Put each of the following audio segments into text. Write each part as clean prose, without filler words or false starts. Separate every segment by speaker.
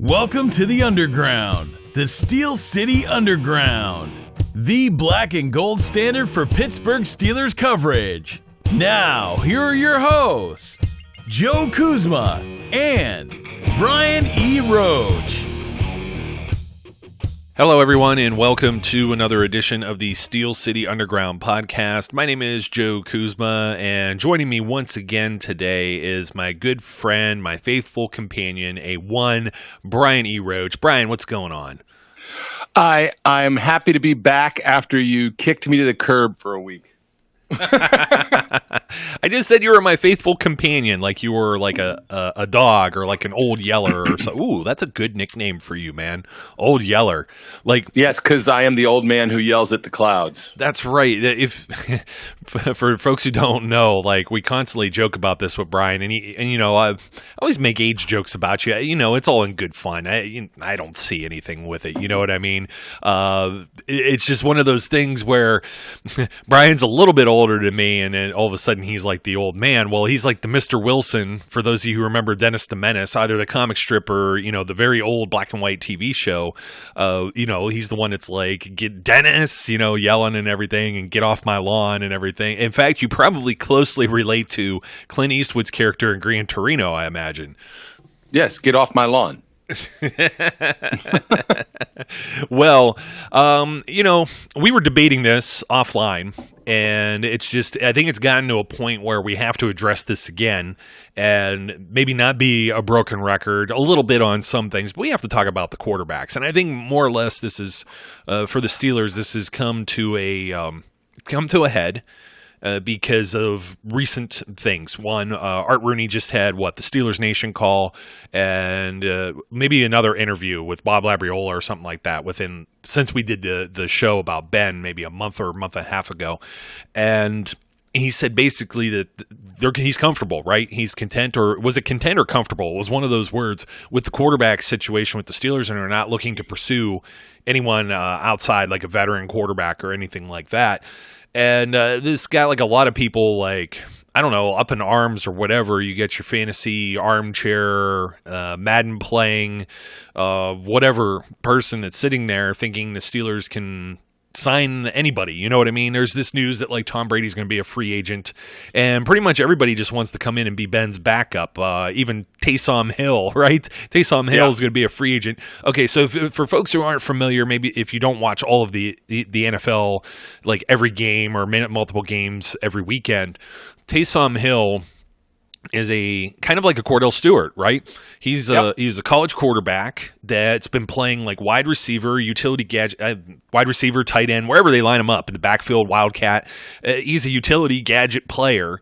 Speaker 1: Welcome to the Underground, the Steel City Underground, the black and gold standard for Pittsburgh Steelers coverage. Now, here are your hosts, Joe Kuzma and Brian E. Roach.
Speaker 2: Hello, everyone, and welcome to another edition of the Steel City Underground podcast. My name is Joe Kuzma, and joining me once again today is my good friend, my faithful companion, Brian E. Roach. Brian, what's going on?
Speaker 3: I'm happy to be back after you kicked me to the curb for a week.
Speaker 2: I just said you were my faithful companion, like you were like a dog or like an old yeller or so. Ooh, that's a good nickname for you, man. Old yeller.
Speaker 3: Yes, because I am the old man who yells at the clouds.
Speaker 2: That's right. If for folks who don't know, like we constantly joke about this with Brian, and I always make age jokes about you. It's all in good fun. I don't see anything with it. You know what I mean? It's just one of those things where Brian's a little bit older than me, and then all of a sudden he's like the old man. Well, he's like the Mr. Wilson, for those of you who remember Dennis the Menace, either the comic strip or, the very old black and white TV show. He's the one that's like, get Dennis, yelling and everything, and get off my lawn and everything. In fact, you probably closely relate to Clint Eastwood's character in Gran Torino, I imagine.
Speaker 3: Yes, get off my lawn.
Speaker 2: Well, we were debating this offline, and I think it's gotten to a point where we have to address this again and maybe not be a broken record a little bit on some things, but we have to talk about the quarterbacks. And I think more or less this is, for the Steelers, this has come to a head. Because of recent things. One, Art Rooney just had, the Steelers Nation call, and maybe another interview with Bob Labriola or something like that since we did the show about Ben maybe a month and a half ago. And he said basically that he's comfortable, right? He's content, or was it content or comfortable? It was one of those words with the quarterback situation with the Steelers, and are not looking to pursue anyone outside, like a veteran quarterback or anything like that. And this got like a lot of people, like, I don't know, up in arms or whatever. You get your fantasy armchair, Madden playing, whatever person that's sitting there thinking the Steelers can sign anybody. You know what I mean? There's this news that like Tom Brady's going to be a free agent, and pretty much everybody just wants to come in and be Ben's backup. Even Taysom Hill, right? Taysom Hill is going to be a free agent. Okay, so for folks who aren't familiar, maybe if you don't watch all of the NFL, like every game or multiple games every weekend, Taysom Hill is a kind of like a Cordell Stewart, right? He's a college quarterback that's been playing like wide receiver, utility gadget, wide receiver, tight end, wherever they line him up in the backfield, wildcat. He's a utility gadget player,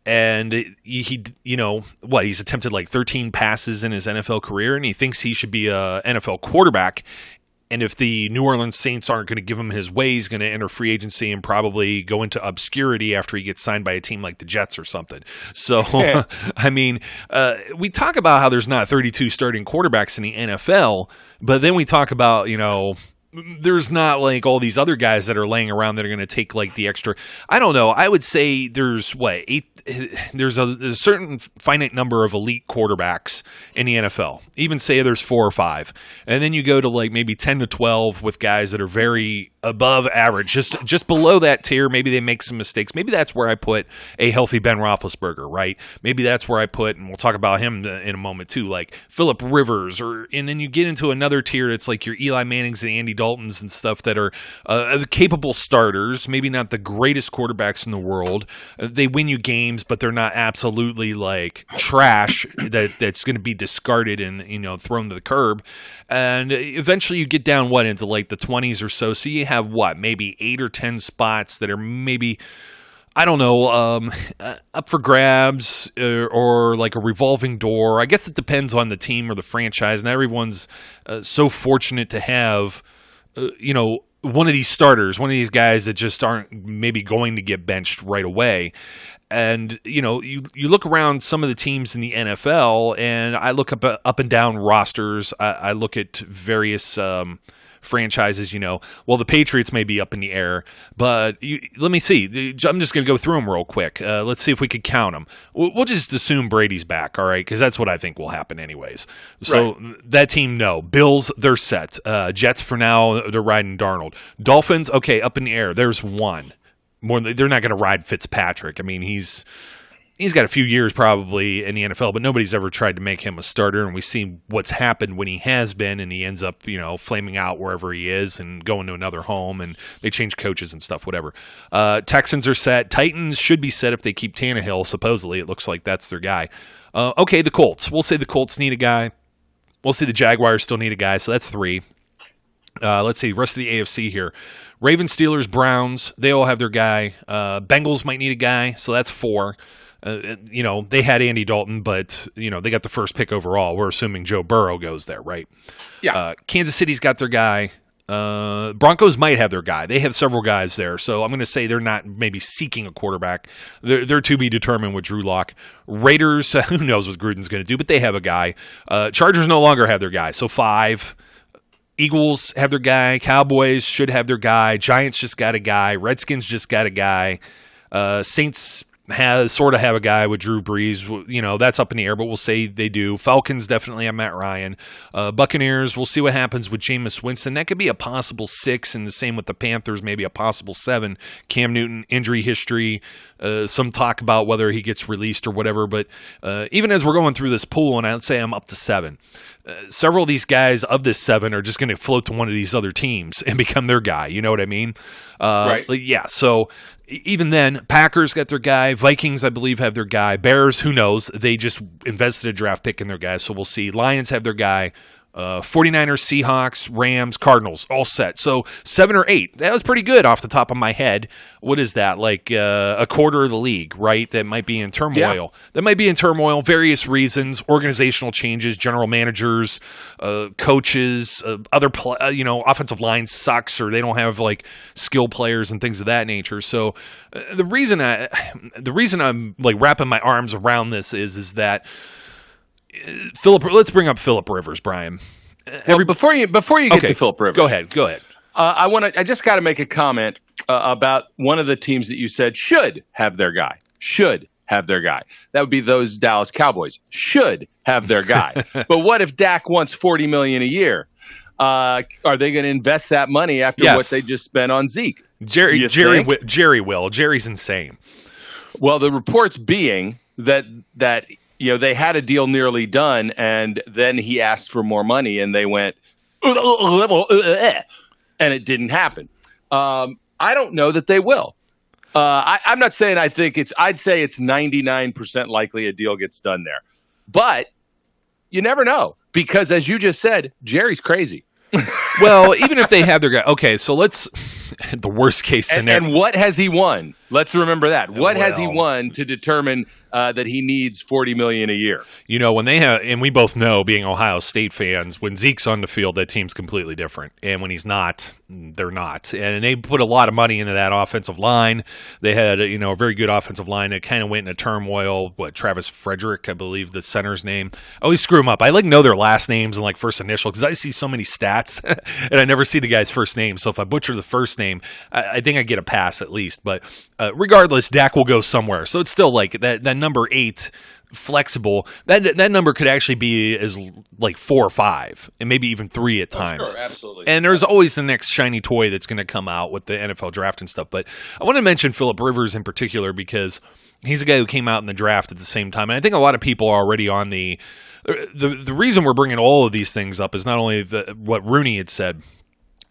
Speaker 2: and he's attempted like 13 passes in his NFL career, and he thinks he should be a NFL quarterback. And if the New Orleans Saints aren't going to give him his way, he's going to enter free agency and probably go into obscurity after he gets signed by a team like the Jets or something. So, yeah. I mean, we talk about how there's not 32 starting quarterbacks in the NFL, but then we talk about, there's not like all these other guys that are laying around that are going to take like the extra. I don't know. I would say there's there's a certain finite number of elite quarterbacks in the NFL. Even say there's 4 or 5. And then you go to like maybe 10 to 12 with guys that are very above average, just below that tier. Maybe they make some mistakes. Maybe that's where I put a healthy Ben Roethlisberger, right? Maybe that's where I put, and we'll talk about him in a moment too, like Phillip Rivers, and then you get into another tier that's like your Eli Mannings and Andy Daltons and stuff that are capable starters, maybe not the greatest quarterbacks in the world. They win you games, but they're not absolutely like trash that's going to be discarded and thrown to the curb. And eventually you get down into like the 20s or so. So you have maybe 8 or 10 spots that are maybe, I don't know, up for grabs or like a revolving door. I guess it depends on the team or the franchise, and everyone's so fortunate to have one of these starters, one of these guys that just aren't maybe going to get benched right away. And, you look around some of the teams in the NFL, and I look up and down rosters. I look at various franchises, well, the Patriots may be up in the air, but let me see. I'm just going to go through them real quick. Let's see if we could count them. We'll just assume Brady's back, all right, because that's what I think will happen anyways. So that team, no. Bills, they're set. Jets, for now, they're riding Darnold. Dolphins, okay, up in the air. There's one. They're not going to ride Fitzpatrick. I mean, he's got a few years probably in the NFL, but nobody's ever tried to make him a starter, and we see what's happened when he has been, and he ends up, flaming out wherever he is and going to another home, and they change coaches and stuff, whatever. Texans are set. Titans should be set if they keep Tannehill. Supposedly, it looks like that's their guy. Okay, the Colts. We'll say the Colts need a guy. We'll say the Jaguars still need a guy, so that's 3. Let's see, rest of the AFC here. Ravens, Steelers, Browns, they all have their guy. Bengals might need a guy, so that's 4. They had Andy Dalton, but, they got the first pick overall. We're assuming Joe Burrow goes there, right?
Speaker 3: Yeah.
Speaker 2: Kansas City's got their guy. Broncos might have their guy. They have several guys there, so I'm going to say they're not maybe seeking a quarterback. They're to be determined with Drew Lock. Raiders, who knows what Gruden's going to do, but they have a guy. Chargers no longer have their guy, so 5. Eagles have their guy. Cowboys should have their guy. Giants just got a guy. Redskins just got a guy. Saints sort of have a guy with Drew Brees. That's up in the air, but we'll say they do. Falcons definitely have Matt Ryan. Buccaneers, we'll see what happens with Jameis Winston. That could be a possible 6, and the same with the Panthers, maybe a possible 7. Cam Newton, injury history, some talk about whether he gets released or whatever, but even as we're going through this pool, and I'd say I'm up to 7, several of these guys of this 7 are just going to float to one of these other teams and become their guy. You know what I mean?
Speaker 3: Right.
Speaker 2: Yeah, so even then, Packers got their guy. Vikings, I believe, have their guy. Bears, who knows? They just invested a draft pick in their guy, so we'll see. Lions have their guy. 49ers, Seahawks, Rams, Cardinals, all set. So 7 or 8. That was pretty good off the top of my head. What is that? Like a quarter of the league, right? That might be in turmoil.
Speaker 3: Yeah.
Speaker 2: That might be in turmoil. Various reasons, organizational changes, general managers, coaches, offensive line sucks, or they don't have like skill players and things of that nature. So the reason I'm like wrapping my arms around this is that let's bring up Phillip Rivers, Brian.
Speaker 3: Before you get to Phillip Rivers,
Speaker 2: Go ahead.
Speaker 3: I just got to make a comment about one of the teams that you said should have their guy. Should have their guy. That would be those Dallas Cowboys. Should have their guy. But what if Dak wants $40 million a year? Are they going to invest that money after what they just spent on Zeke?
Speaker 2: Jerry will. Jerry's insane.
Speaker 3: Well, the reports being that they had a deal nearly done, and then he asked for more money, and they went, and it didn't happen. I don't know that they will. I'm not saying I think I'd say it's 99% likely a deal gets done there. But you never know, because as you just said, Jerry's crazy.
Speaker 2: Well, even if they have their guy, okay, so the worst case scenario.
Speaker 3: And what has he won? Let's remember that. What has he won to determine that he needs $40 million a year?
Speaker 2: When they have, and we both know, being Ohio State fans, when Zeke's on the field, that team's completely different. And when he's not, they're not. And they put a lot of money into that offensive line. They had, a very good offensive line that kind of went into turmoil. Travis Frederick, I believe the center's name. I always screw them up. I know their last names and first initial because I see so many stats and I never see the guy's first name. So if I butcher the first name, I think I get a pass at least. But regardless, Dak will go somewhere. So it's still that number 8 flexible. That number could actually be as 4 or 5 and maybe even 3 at times.
Speaker 3: Sure, absolutely.
Speaker 2: And there's always the next shiny toy that's going to come out with the NFL draft and stuff. But I want to mention Phillip Rivers in particular because he's a guy who came out in the draft at the same time. And I think a lot of people are already on the reason we're bringing all of these things up is not only what Rooney had said,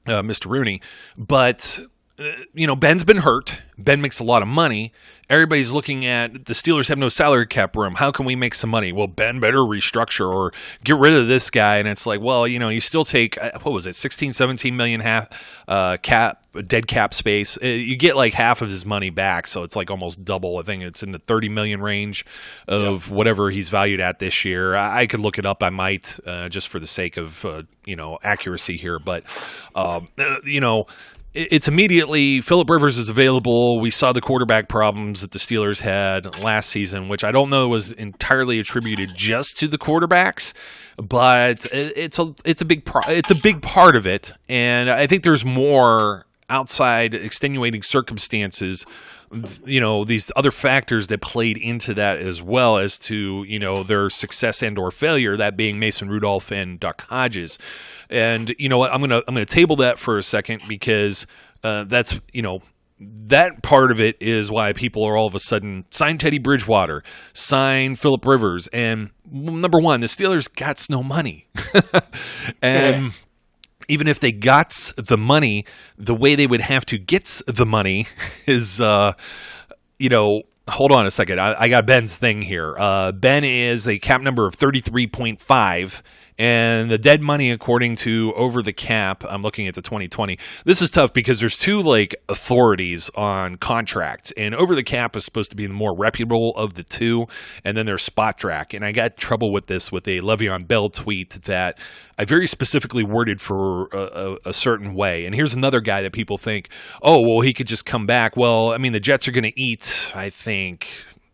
Speaker 2: Mr. Rooney, but Ben's been hurt. Ben makes a lot of money. Everybody's looking at the Steelers have no salary cap room. How can we make some money? Well, Ben better restructure or get rid of this guy. And it's you still take, what was it, 16, 17 million dead cap space. You get half of his money back. So it's almost double. I think it's in the 30 million range of whatever he's valued at this year. I could look it up. I might, just for the sake of, accuracy here. But, it's immediately Phillip Rivers is available. We saw the quarterback problems that the Steelers had last season, which I don't know was entirely attributed just to the quarterbacks, but it's a big part of it, and I think there's more outside extenuating circumstances, these other factors that played into that as well as to, their success and or failure, that being Mason Rudolph and Duck Hodges. And you know what, I'm gonna table that for a second because that's, that part of it is why people are all of a sudden sign Teddy Bridgewater, sign Phillip Rivers, and number one, the Steelers got no money. And even if they got the money, the way they would have to get the money is, hold on a second. I got Ben's thing here. Ben is a cap number of 33.5. And the dead money, according to Over the Cap, I'm looking at the 2020. This is tough because there's two authorities on contracts, and Over the Cap is supposed to be the more reputable of the two, and then there's Spot Track. And I got trouble with this with a Le'Veon Bell tweet that I very specifically worded for a certain way. And here's another guy that people think, oh, well, he could just come back. Well, I mean, the Jets are going to eat, I think,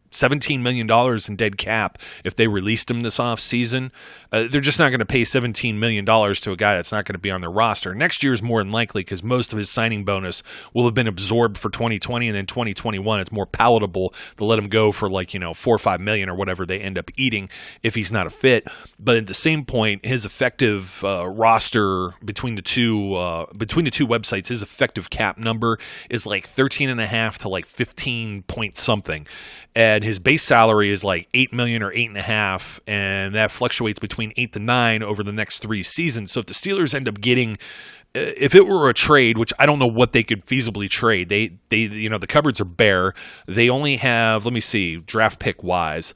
Speaker 2: $17 million in dead cap if they released him this offseason. They're just not going to pay $17 million to a guy that's not going to be on their roster. Next year is more than likely because most of his signing bonus will have been absorbed for 2020, and then 2021 it's more palatable to let him go for $4 or $5 million or whatever they end up eating if he's not a fit. But at the same point, his effective roster between the two websites, his effective cap number is 13.5 to 15 point something. And his base salary is $8 million or $8.5 million, and that fluctuates between 8 to 9 over the next 3 seasons. So if the Steelers end up getting, if it were a trade, which I don't know what they could feasibly trade, they the cupboards are bare. They only have, let me see, draft pick wise.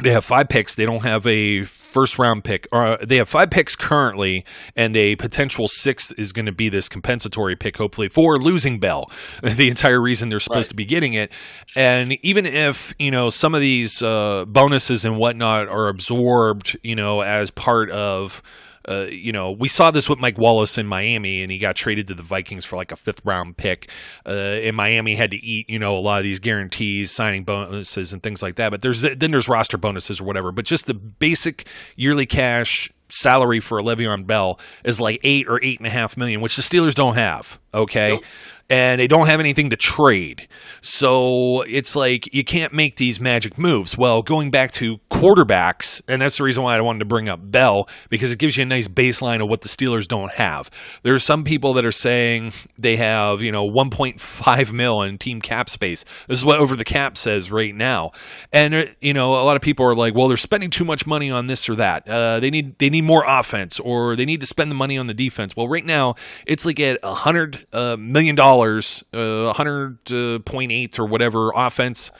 Speaker 2: They have 5 picks. They don't have a first-round pick. They have 5 picks currently, and a potential 6th is going to be this compensatory pick, hopefully, for losing Bell, the entire reason they're supposed to be getting it. And even if, some of these bonuses and whatnot are absorbed, as part of we saw this with Mike Wallace in Miami, and he got traded to the Vikings for a 5th-round pick. And Miami had to eat, a lot of these guarantees, signing bonuses, and things like that. But there's roster bonuses or whatever. But just the basic yearly cash salary for Le'Veon Bell is $8 or $8.5 million, which the Steelers don't have. Okay. Nope. And they don't have anything to trade. So it's you can't make these magic moves. Well, going back to quarterbacks, and that's the reason why I wanted to bring up Bell, because it gives you a nice baseline of what the Steelers don't have. There are some people that are saying they have, $1.5 million in team cap space. This is what Over the Cap says right now. And, a lot of people are well, they're spending too much money on this or that. They need more offense, or they need to spend the money on the defense. Well, right now, it's at $100 million, 100.8 or whatever offense,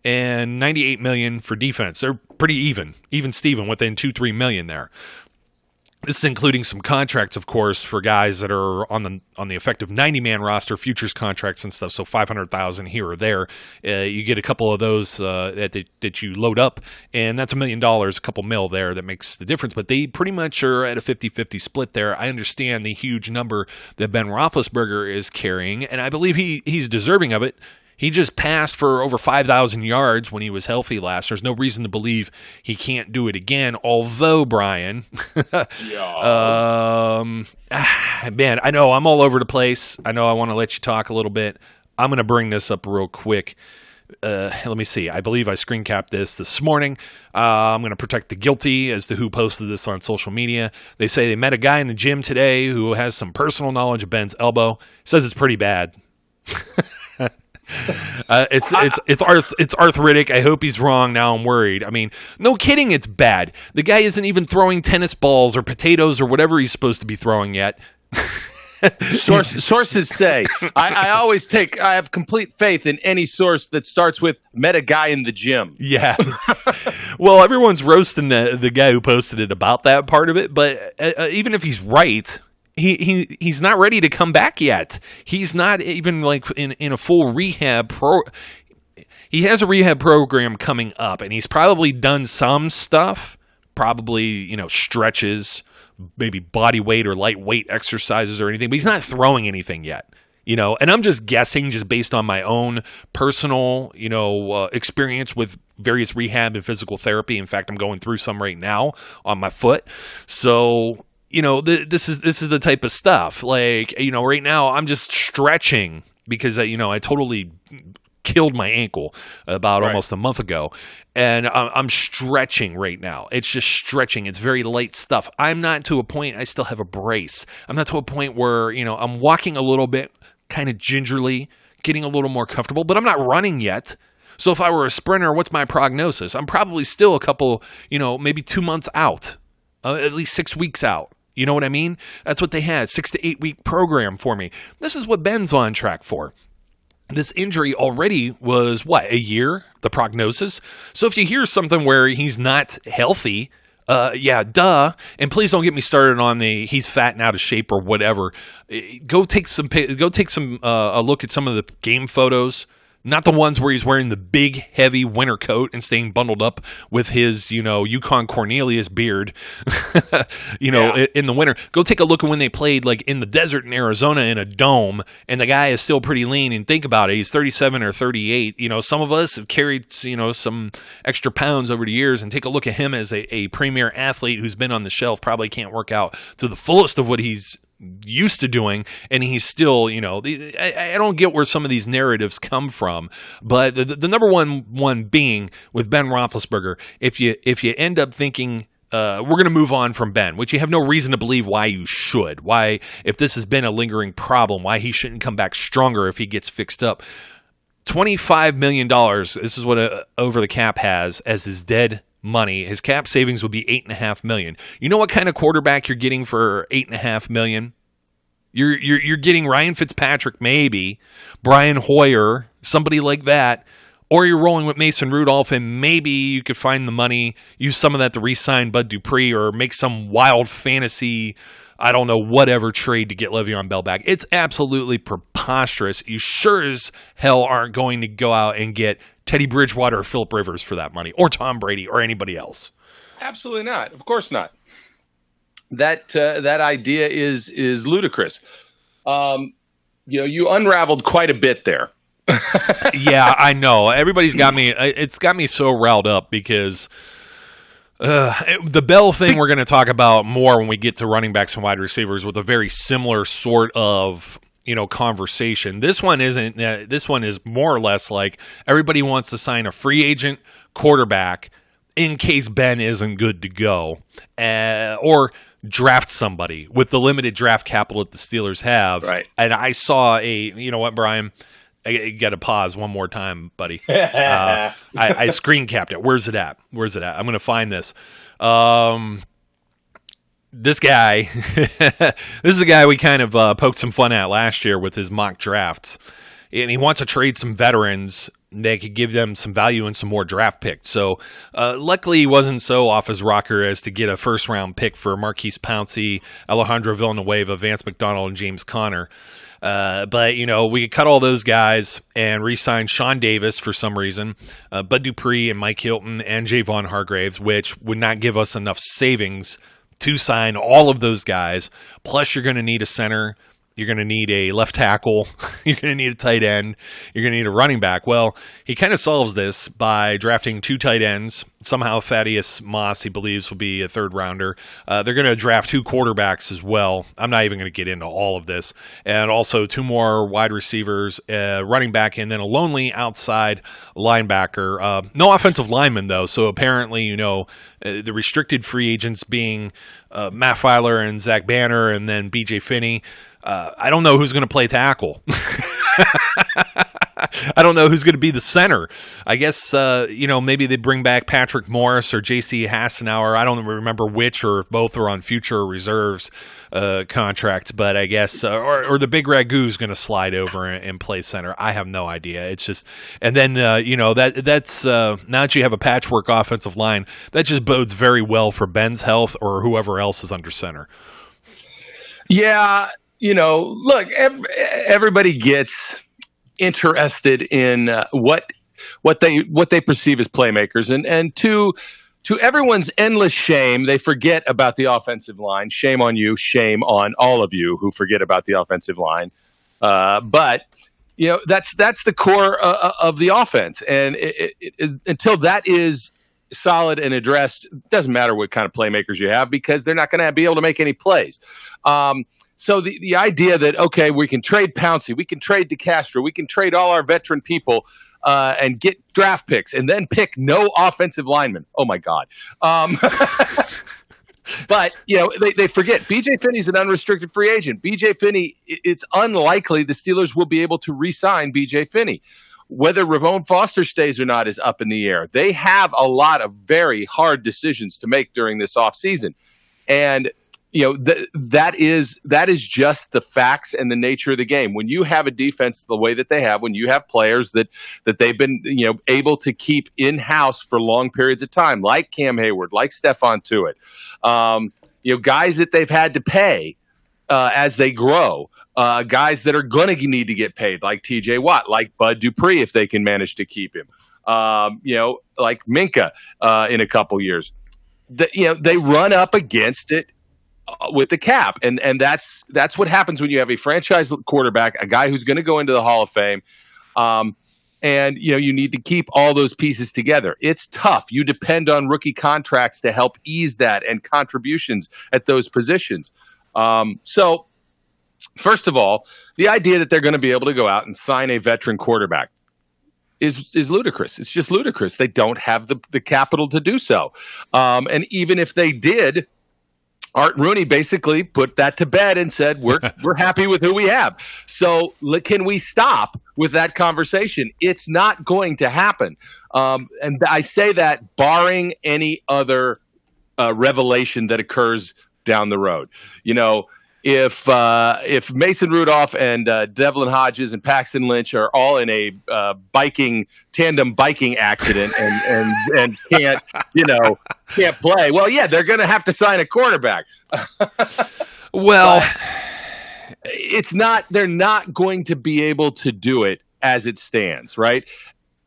Speaker 2: and $98 million for defense. They're pretty even Steven, within $2-3 million there. This is including some contracts, of course, for guys that are on the effective 90-man roster, futures contracts and stuff. So $500,000 here or there. You get a couple of those that you load up, and that's $1 million, a couple mil there that makes the difference. But they pretty much are at a 50-50 split there. I understand the huge number that Ben Roethlisberger is carrying, and I believe he's deserving of it. He just passed for over 5,000 yards when he was healthy last. There's no reason to believe he can't do it again. Although, Brian, man, I know I'm all over the place. I know I want to let you talk a little bit. I'm going to bring this up real quick. Let me see. I believe I screen capped this morning. I'm going to protect the guilty as to who posted this on social media. They say they met a guy in the gym today who has some personal knowledge of Ben's elbow. Says it's pretty bad. It's arthritic. I hope he's wrong. Now I'm worried. I mean, no kidding, it's bad. The guy isn't even throwing tennis balls or potatoes or whatever he's supposed to be throwing yet.
Speaker 3: Sources say, I have complete faith in any source that starts with met a guy in the gym.
Speaker 2: Yes. Well, everyone's roasting the guy who posted it about that part of it, but even if he's right, he's not ready to come back yet. He's not even in a full rehab He has a rehab program coming up, and he's probably done some stuff, probably, stretches, maybe body weight or lightweight exercises or anything, but he's not throwing anything yet. And I'm just guessing just based on my own personal, experience with various rehab and physical therapy. In fact, I'm going through some right now on my foot. So, this is the type of stuff. Like, right now I'm just stretching because, I totally killed my ankle about almost a month ago. And I'm stretching right now. It's just stretching. It's very light stuff. I'm not to a point, I still have a brace. I'm not to a point where, I'm walking a little bit, kind of gingerly, getting a little more comfortable, but I'm not running yet. So if I were a sprinter, what's my prognosis? I'm probably still a couple, maybe 2 months out, at least 6 weeks out. You know what I mean? That's what they had, 6 to 8 week program for me. This is what Ben's on track for. This injury already was, a year, the prognosis? So if you hear something where he's not healthy, duh. And please don't get me started on the he's fat and out of shape or whatever. Go take a look at some of the game photos. Not the ones where he's wearing the big, heavy winter coat and staying bundled up with his, Yukon Cornelius beard, in the winter. Go take a look at when they played, like, in the desert in Arizona in a dome, and the guy is still pretty lean. And think about it. He's 37 or 38. Some of us have carried, some extra pounds over the years, and take a look at him as a premier athlete who's been on the shelf, probably can't work out to the fullest of what he's used to doing, and he's still, I don't get where some of these narratives come from, but the number one being with Ben Roethlisberger, if you end up thinking we're going to move on from Ben, which you have no reason to believe why you should, why, if this has been a lingering problem, why he shouldn't come back stronger if he gets fixed up. $25 million, this is what Over the Cap has as his dead money. His cap savings would be $8.5 million. You know what kind of quarterback you're getting for $8.5 million? You're getting Ryan Fitzpatrick, maybe Brian Hoyer, somebody like that, or you're rolling with Mason Rudolph, and maybe you could find the money, use some of that to re-sign Bud Dupree, or make some wild fantasy, I don't know, whatever trade to get Le'Veon Bell back. It's absolutely preposterous. You sure as hell aren't going to go out and get Teddy Bridgewater or Phillip Rivers for that money, or Tom Brady, or anybody else.
Speaker 3: Absolutely not. Of course not. That idea is ludicrous. You unraveled quite a bit there.
Speaker 2: Yeah, I know. Everybody's got me. It's got me so riled up because the Bell thing we're going to talk about more when we get to running backs and wide receivers with a very similar sort of conversation. This one isn't. This one is more or less like everybody wants to sign a free agent quarterback in case Ben isn't good to go, or draft somebody with the limited draft capital that the Steelers have.
Speaker 3: Right.
Speaker 2: And I saw you know what, Brian? I got to pause one more time, buddy. I screen capped it. Where's it at? I'm going to find this. This guy, this is a guy we kind of poked some fun at last year with his mock drafts. And he wants to trade some veterans that could give them some value and some more draft picks. So luckily he wasn't so off his rocker as to get a first-round pick for Marquise Pouncey, Alejandro Villanueva, Vance McDonald, and James Conner. But, we could cut all those guys and re-sign Sean Davis for some reason, Bud Dupree and Mike Hilton and Javon Hargraves, which would not give us enough savings to sign all of those guys. Plus, you're going to need a center. You're going to need a left tackle. You're going to need a tight end. You're going to need a running back. Well, he kind of solves this by drafting 2 tight ends. Somehow Thaddeus Moss, he believes, will be a third rounder. They're going to draft 2 quarterbacks as well. I'm not even going to get into all of this. And also 2 more wide receivers, running back, and then a lonely outside linebacker. No offensive lineman, though. So apparently, the restricted free agents being Matt Filer and Zach Banner and then B.J. Finney. I don't know who's going to play tackle. I don't know who's going to be the center. I guess, maybe they bring back Patrick Morris or J.C. Hassenauer. I don't remember which or if both are on future reserves contracts, but I guess, or the big Ragu's going to slide over and play center. I have no idea. It's just, and then, that's now that you have a patchwork offensive line, that just bodes very well for Ben's health or whoever else is under center.
Speaker 3: Yeah. Look, everybody gets interested in what they perceive as playmakers, and to to everyone's endless shame, they forget about the offensive line. Shame on you. Shame on all of you who forget about the offensive line. But that's the core of the offense, and until that is solid and addressed, it doesn't matter what kind of playmakers you have because they're not going to be able to make any plays. So the idea that, okay, we can trade Pouncey, we can trade DeCastro, we can trade all our veteran people and get draft picks and then pick no offensive linemen. Oh, my God. But, they forget B.J. Finney's an unrestricted free agent. B.J. Finney, it's unlikely the Steelers will be able to re-sign B.J. Finney. Whether Ravone Foster stays or not is up in the air. They have a lot of very hard decisions to make during this offseason. And, that is just the facts and the nature of the game. When you have a defense the way that they have, when you have players that they've been, able to keep in-house for long periods of time, like Cam Hayward, like Stephon Tuitt, guys that they've had to pay as they grow, guys that are going to need to get paid, like T.J. Watt, like Bud Dupree, if they can manage to keep him, like Minka in a couple years. They run up against it with the cap, and that's what happens when you have a franchise quarterback, a guy who's going to go into the Hall of Fame, and you need to keep all those pieces together. It's tough. You depend on rookie contracts to help ease that and contributions at those positions. So, first of all, the idea that they're going to be able to go out and sign a veteran quarterback is ludicrous. It's just ludicrous. They don't have the capital to do so, and even if they did, Art Rooney basically put that to bed and said, we're happy with who we have. So can we stop with that conversation? It's not going to happen. And I say that barring any other revelation that occurs down the road. If Mason Rudolph and Devlin Hodges and Paxton Lynch are all in a tandem biking accident and can't play, well, yeah, they're going to have to sign a quarterback.
Speaker 2: Well,
Speaker 3: they're not going to be able to do it as it stands, right?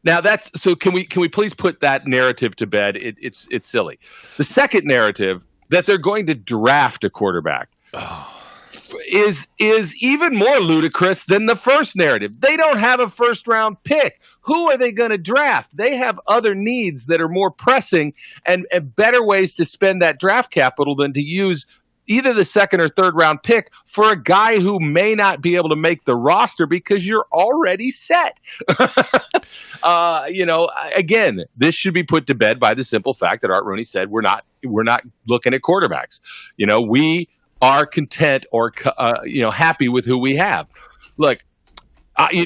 Speaker 3: Now so can we please put that narrative to bed? It's silly. The second narrative that they're going to draft a quarterback is even more ludicrous than the first narrative. They don't have a first-round pick. Who are they going to draft? They have other needs that are more pressing and better ways to spend that draft capital than to use either the second or third round pick for a guy who may not be able to make the roster because you're already set. Again, this should be put to bed by the simple fact that Art Rooney said we're not looking at quarterbacks. We are content or happy with who we have. Look, I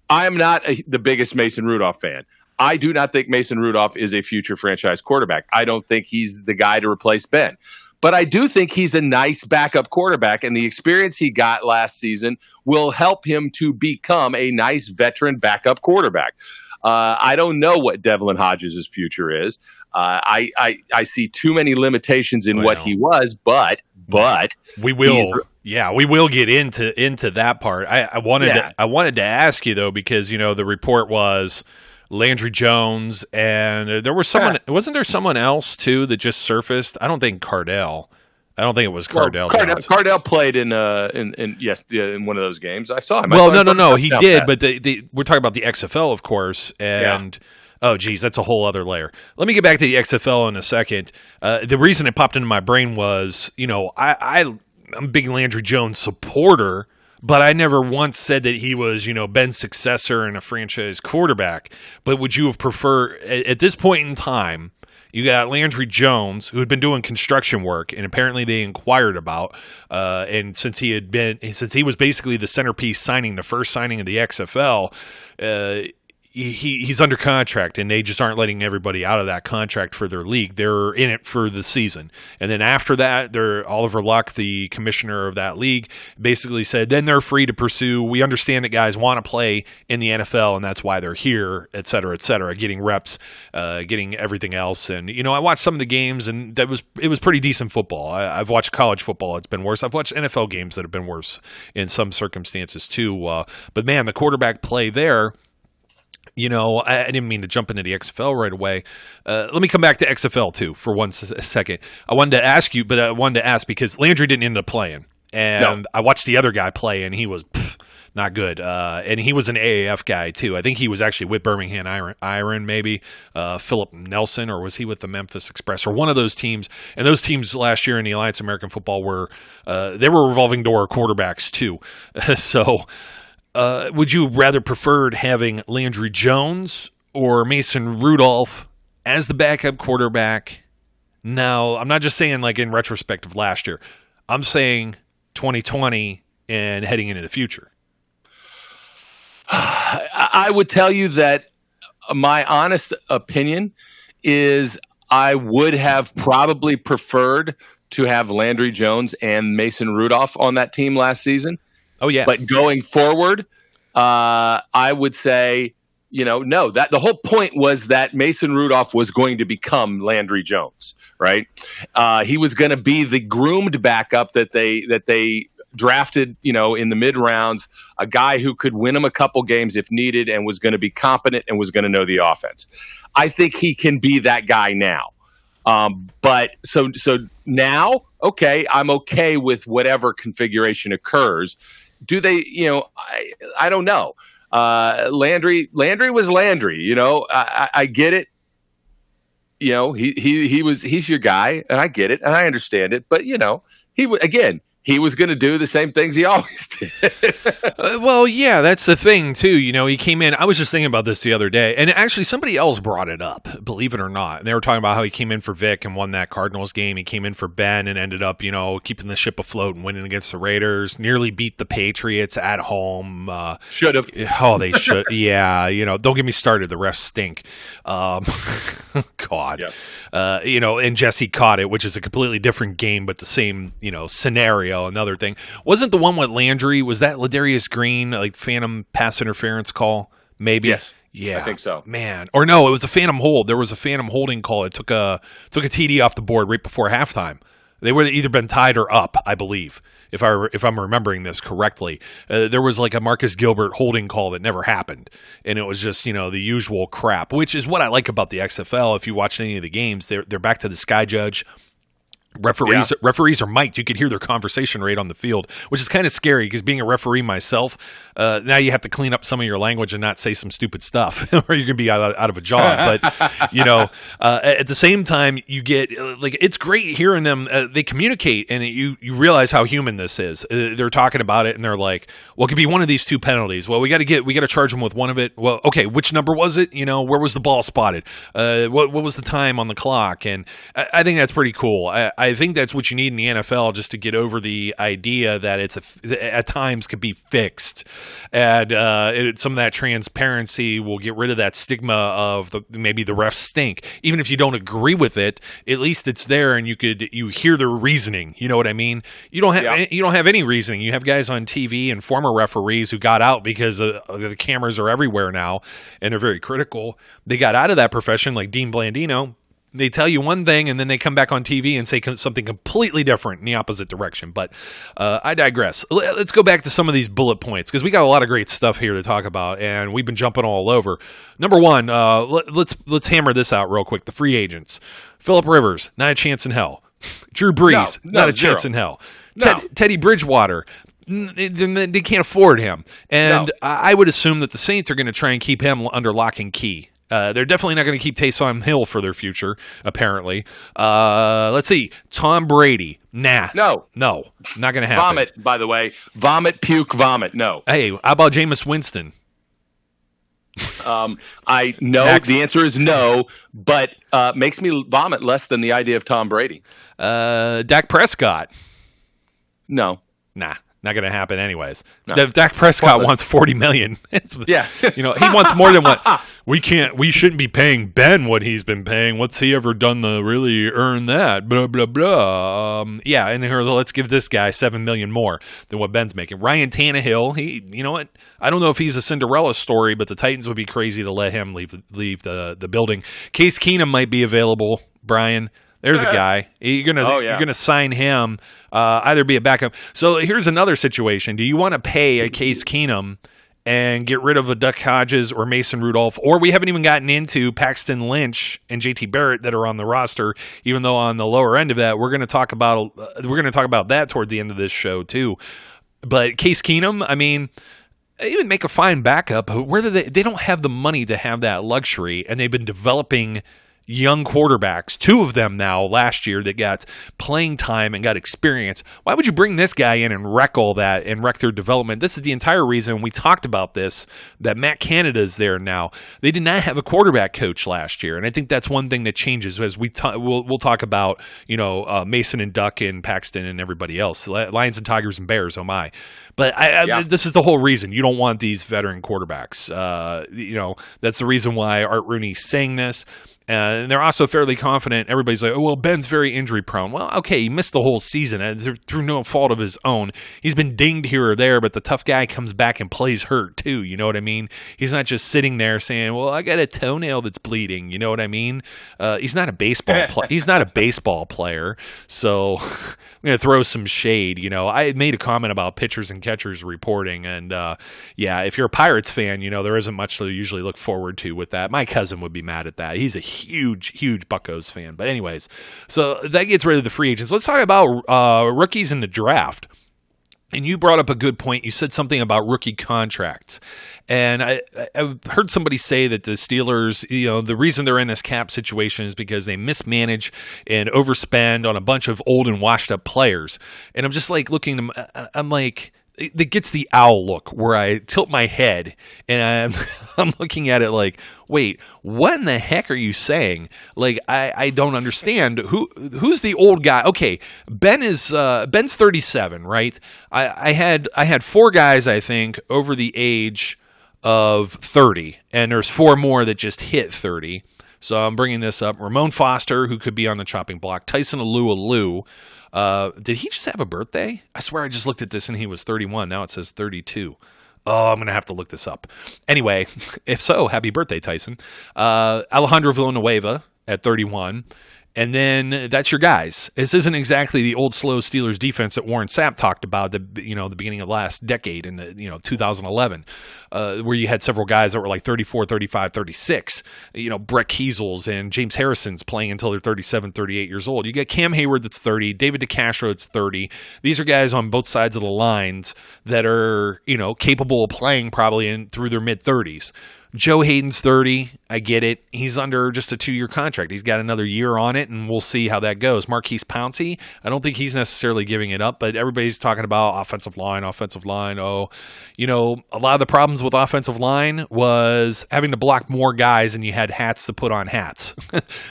Speaker 3: am not the biggest Mason Rudolph fan. I do not think Mason Rudolph is a future franchise quarterback. I don't think he's the guy to replace Ben. But I do think he's a nice backup quarterback, and the experience he got last season will help him to become a nice veteran backup quarterback. I don't know what Devlin Hodges' future is. I see too many limitations in what he was, but
Speaker 2: we will get into that part. I wanted to ask you though, because the report was Landry Jones, and there was someone. Wasn't there someone else too that just surfaced? I don't think Cardell. I don't think it was Cardell.
Speaker 3: Cardell played in one of those games. I saw him.
Speaker 2: No, he did. But we're talking about the XFL, of course, and. Yeah. Oh, geez, that's a whole other layer. Let me get back to the XFL in a second. The reason it popped into my brain was, I'm a big Landry Jones supporter, but I never once said that he was, Ben's successor and a franchise quarterback. But would you have preferred, at this point in time, you got Landry Jones, who had been doing construction work, and apparently they inquired about, and since he was basically the centerpiece the first signing of the XFL, he's under contract, and they just aren't letting everybody out of that contract for their league. They're in it for the season. And then after that, Oliver Luck, the commissioner of that league, basically said, then they're free to pursue. We understand that guys want to play in the NFL, and that's why they're here, et cetera, getting reps, getting everything else. And, I watched some of the games, and it was pretty decent football. I've watched college football. It's been worse. I've watched NFL games that have been worse in some circumstances too. But, man, the quarterback play there, I didn't mean to jump into the XFL right away. Let me come back to XFL too for one second. I wanted to ask you, but I wanted to ask because Landry didn't end up playing, and I watched the other guy play, and he was not good. And he was an AAF guy too. I think he was actually with Birmingham Iron, maybe Philip Nelson, or was he with the Memphis Express or one of those teams? And those teams last year in the Alliance American Football were revolving door quarterbacks too. So. Would you rather preferred having Landry Jones or Mason Rudolph as the backup quarterback? Now, I'm not just saying like in retrospect of last year. I'm saying 2020 and heading into the future.
Speaker 3: I would tell you that my honest opinion is I would have probably preferred to have Landry Jones and Mason Rudolph on that team last season.
Speaker 2: Oh, yeah.
Speaker 3: But going forward, I would say, no, that the whole point was that Mason Rudolph was going to become Landry Jones, right? He was going to be the groomed backup that they drafted, in the mid rounds, a guy who could win them a couple games if needed and was going to be competent and was going to know the offense. I think he can be that guy now. But so now, okay, I'm okay with whatever configuration occurs. Do they, I don't know. Landry was Landry, I get it. He's your guy and I get it and I understand it. But, he was going to do the same things he always did.
Speaker 2: Well, yeah, that's the thing, too. He came in. I was just thinking about this the other day, and actually somebody else brought it up, believe it or not. And they were talking about how he came in for Vic and won that Cardinals game. He came in for Ben and ended up, keeping the ship afloat and winning against the Raiders. Nearly beat the Patriots at home.
Speaker 3: Should have.
Speaker 2: Oh, they should. Yeah, don't get me started. The refs stink. God.
Speaker 3: Yep.
Speaker 2: And Jesse caught it, which is a completely different game, but the same, scenario. Another thing wasn't the one with Landry. Was that Ladarius Green, like phantom pass interference call? Maybe.
Speaker 3: Yes.
Speaker 2: Yeah,
Speaker 3: I think so.
Speaker 2: Man, or no, it was a phantom hold. There was a phantom holding call. It took a TD off the board right before halftime. They would have either been tied or up, I believe, if I'm remembering this correctly. There was like a Marcus Gilbert holding call that never happened, and it was just the usual crap, which is what I like about the XFL. If you watch any of the games, they're back to the sky judge. Referees are mic'd. You could hear their conversation right on the field, which is kind of scary because being a referee myself, now you have to clean up some of your language and not say some stupid stuff or you're going to be out of a job. But, at the same time, you get it's great hearing them. They communicate and you realize how human this is. They're talking about it and they're like, well, it could be one of these two penalties. Well, we got to charge them with one of it. Well, okay, which number was it? Where was the ball spotted? What was the time on the clock? And I think that's pretty cool. I think that's what you need in the NFL just to get over the idea that at times could be fixed, and some of that transparency will get rid of that stigma of maybe the refs stink. Even if you don't agree with it, at least it's there, and you hear their reasoning. You know what I mean? You don't have any reasoning. You have guys on TV and former referees who got out because the cameras are everywhere now, and they're very critical. They got out of that profession, like Dean Blandino. They tell you one thing, and then they come back on TV and say something completely different in the opposite direction. But I digress. Let's go back to some of these bullet points, because we got a lot of great stuff here to talk about, and we've been jumping all over. Number one, let's hammer this out real quick. The free agents. Phillip Rivers, not a chance in hell. Drew Brees, not a chance in hell. Teddy Bridgewater, they can't afford him. And I would assume that the Saints are going to try and keep him under lock and key. They're definitely not going to keep Taysom Hill for their future, apparently. Let's see. Tom Brady. Nah. No. Not going to happen.
Speaker 3: Vomit, by the way. Vomit, puke, vomit. No.
Speaker 2: Hey, how about Jameis Winston?
Speaker 3: I know Next. The answer is no, but makes me vomit less than the idea of Tom Brady.
Speaker 2: Dak Prescott.
Speaker 3: No.
Speaker 2: Nah. Not going to happen anyways. No. Dak Prescott wants $40 million.
Speaker 3: Yeah.
Speaker 2: He wants more than what we shouldn't be paying Ben what he's been paying. What's he ever done to really earn that? Blah, blah, blah. Yeah, and here, let's give this guy $7 million more than what Ben's making. Ryan Tannehill, you know what? I don't know if he's a Cinderella story, but the Titans would be crazy to let him leave the building. Case Keenum might be available, Brian. There's a guy. You're gonna sign him, either be a backup. So here's another situation. Do you want to pay a Case Keenum and get rid of a Duck Hodges or Mason Rudolph, or we haven't even gotten into Paxton Lynch and JT Barrett that are on the roster, even though on the lower end of that, we're going to talk about that towards the end of this show too. But Case Keenum, I mean, even make a fine backup, but whether they don't have the money to have that luxury, and they've been developing young quarterbacks, 2 of them now last year that got playing time and got experience. Why would you bring this guy in and wreck all that and wreck their development? This is the entire reason we talked about this, that Matt Canada's there now. They did not have a quarterback coach last year, and I think that's one thing that changes as we'll talk about, Mason and Duck and Paxton and everybody else, Lions and Tigers and Bears, oh my. But this is the whole reason. You don't want these veteran quarterbacks. That's the reason why Art Rooney's saying this. And they're also fairly confident. Everybody's like, oh, well, Ben's very injury prone. Well, okay, he missed the whole season through no fault of his own. He's been dinged here or there, but the tough guy comes back and plays hurt too. You know what I mean? He's not just sitting there saying, well, I got a toenail that's bleeding. You know what I mean? He's not a baseball He's not a baseball player. So I'm going to throw some shade. I had made a comment about pitchers and catchers reporting. And if you're a Pirates fan, there isn't much to usually look forward to with that. My cousin would be mad at that. He's a huge Buccos fan. But anyways, so that gets rid of the free agents. Let's talk about rookies in the draft. And you brought up a good point. You said something about rookie contracts. And I've heard somebody say that the Steelers, the reason they're in this cap situation is because they mismanage and overspend on a bunch of old and washed up players. And I'm just like looking, I'm like, it gets the owl look where I tilt my head and I'm looking at it like, wait, what in the heck are you saying? Like, I don't understand. Who's the old guy? Okay, Ben's 37, right? I had 4 guys, I think, over the age of 30, and there's 4 more that just hit 30. So I'm bringing this up. Ramon Foster, who could be on the chopping block. Tyson Alualu. Did he just have a birthday? I swear I just looked at this and he was 31. Now it says 32. Oh, I'm going to have to look this up. Anyway, if so, happy birthday, Tyson. Alejandro Villanueva at 31. And then that's your guys. This isn't exactly the old slow Steelers defense that Warren Sapp talked about the beginning of last decade in 2011, where you had several guys that were like 34, 35, 36. Brett Kiesels and James Harrison's playing until they're 37, 38 years old. You get Cam Hayward that's 30, David DeCastro that's 30. These are guys on both sides of the lines that are capable of playing probably through their mid 30s. Joe Hayden's 30. I get it. He's under just a 2-year contract. He's got another year on it, and we'll see how that goes. Marquise Pouncey, I don't think he's necessarily giving it up, but everybody's talking about offensive line. Oh, a lot of the problems with offensive line was having to block more guys and you had hats to put on hats.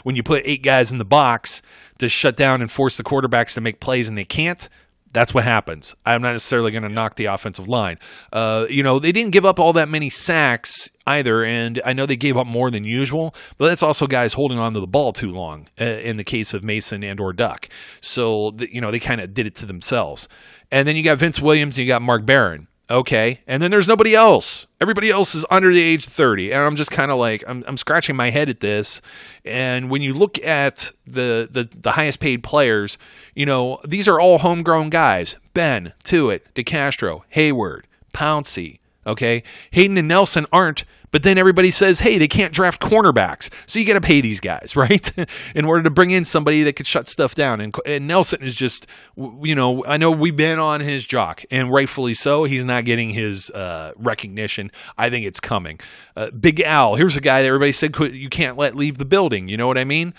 Speaker 2: When you put 8 guys in the box to shut down and force the quarterbacks to make plays and they can't, that's what happens. I'm not necessarily going to knock the offensive line. They didn't give up all that many sacks either, and I know they gave up more than usual, but that's also guys holding on to the ball too long in the case of Mason and or Duck. So, they kind of did it to themselves. And then you got Vince Williams and you got Mark Barron. Okay, and then there's nobody else. Everybody else is under the age of 30, and I'm just kind of like I'm scratching my head at this. And when you look at the highest paid players, these are all homegrown guys: Ben, Tuitt, DeCastro, Hayward, Pouncey. Okay, Hayden and Nelson aren't. But then everybody says, hey, they can't draft cornerbacks. So you got to pay these guys, right? In order to bring in somebody that could shut stuff down. And Nelson is just, I know we've been on his jock, and rightfully so. He's not getting his recognition. I think it's coming. Big Al, here's a guy that everybody said you can't let leave the building. You know what I mean?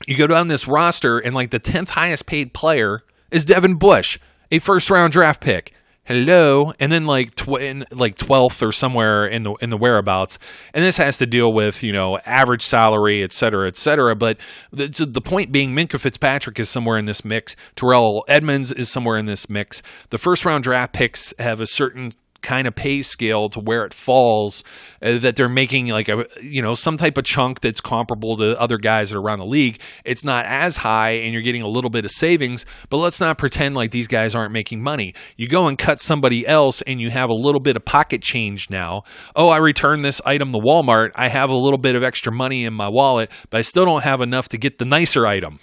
Speaker 2: You go down this roster, and like the 10th highest paid player is Devin Bush, a first-round draft pick. Hello, and then like 12th or somewhere in the whereabouts, and this has to deal with average salary, et cetera. But the point being, Minkah Fitzpatrick is somewhere in this mix. Terrell Edmonds is somewhere in this mix. The first round draft picks have a certain kind of pay scale to where it falls, that they're making like some type of chunk that's comparable to other guys that are around the league. It's not as high, and you're getting a little bit of savings, but let's not pretend like these guys aren't making money. You go and cut somebody else and you have a little bit of pocket change now. Oh, I returned this item to Walmart. I have a little bit of extra money in my wallet, but I still don't have enough to get the nicer item.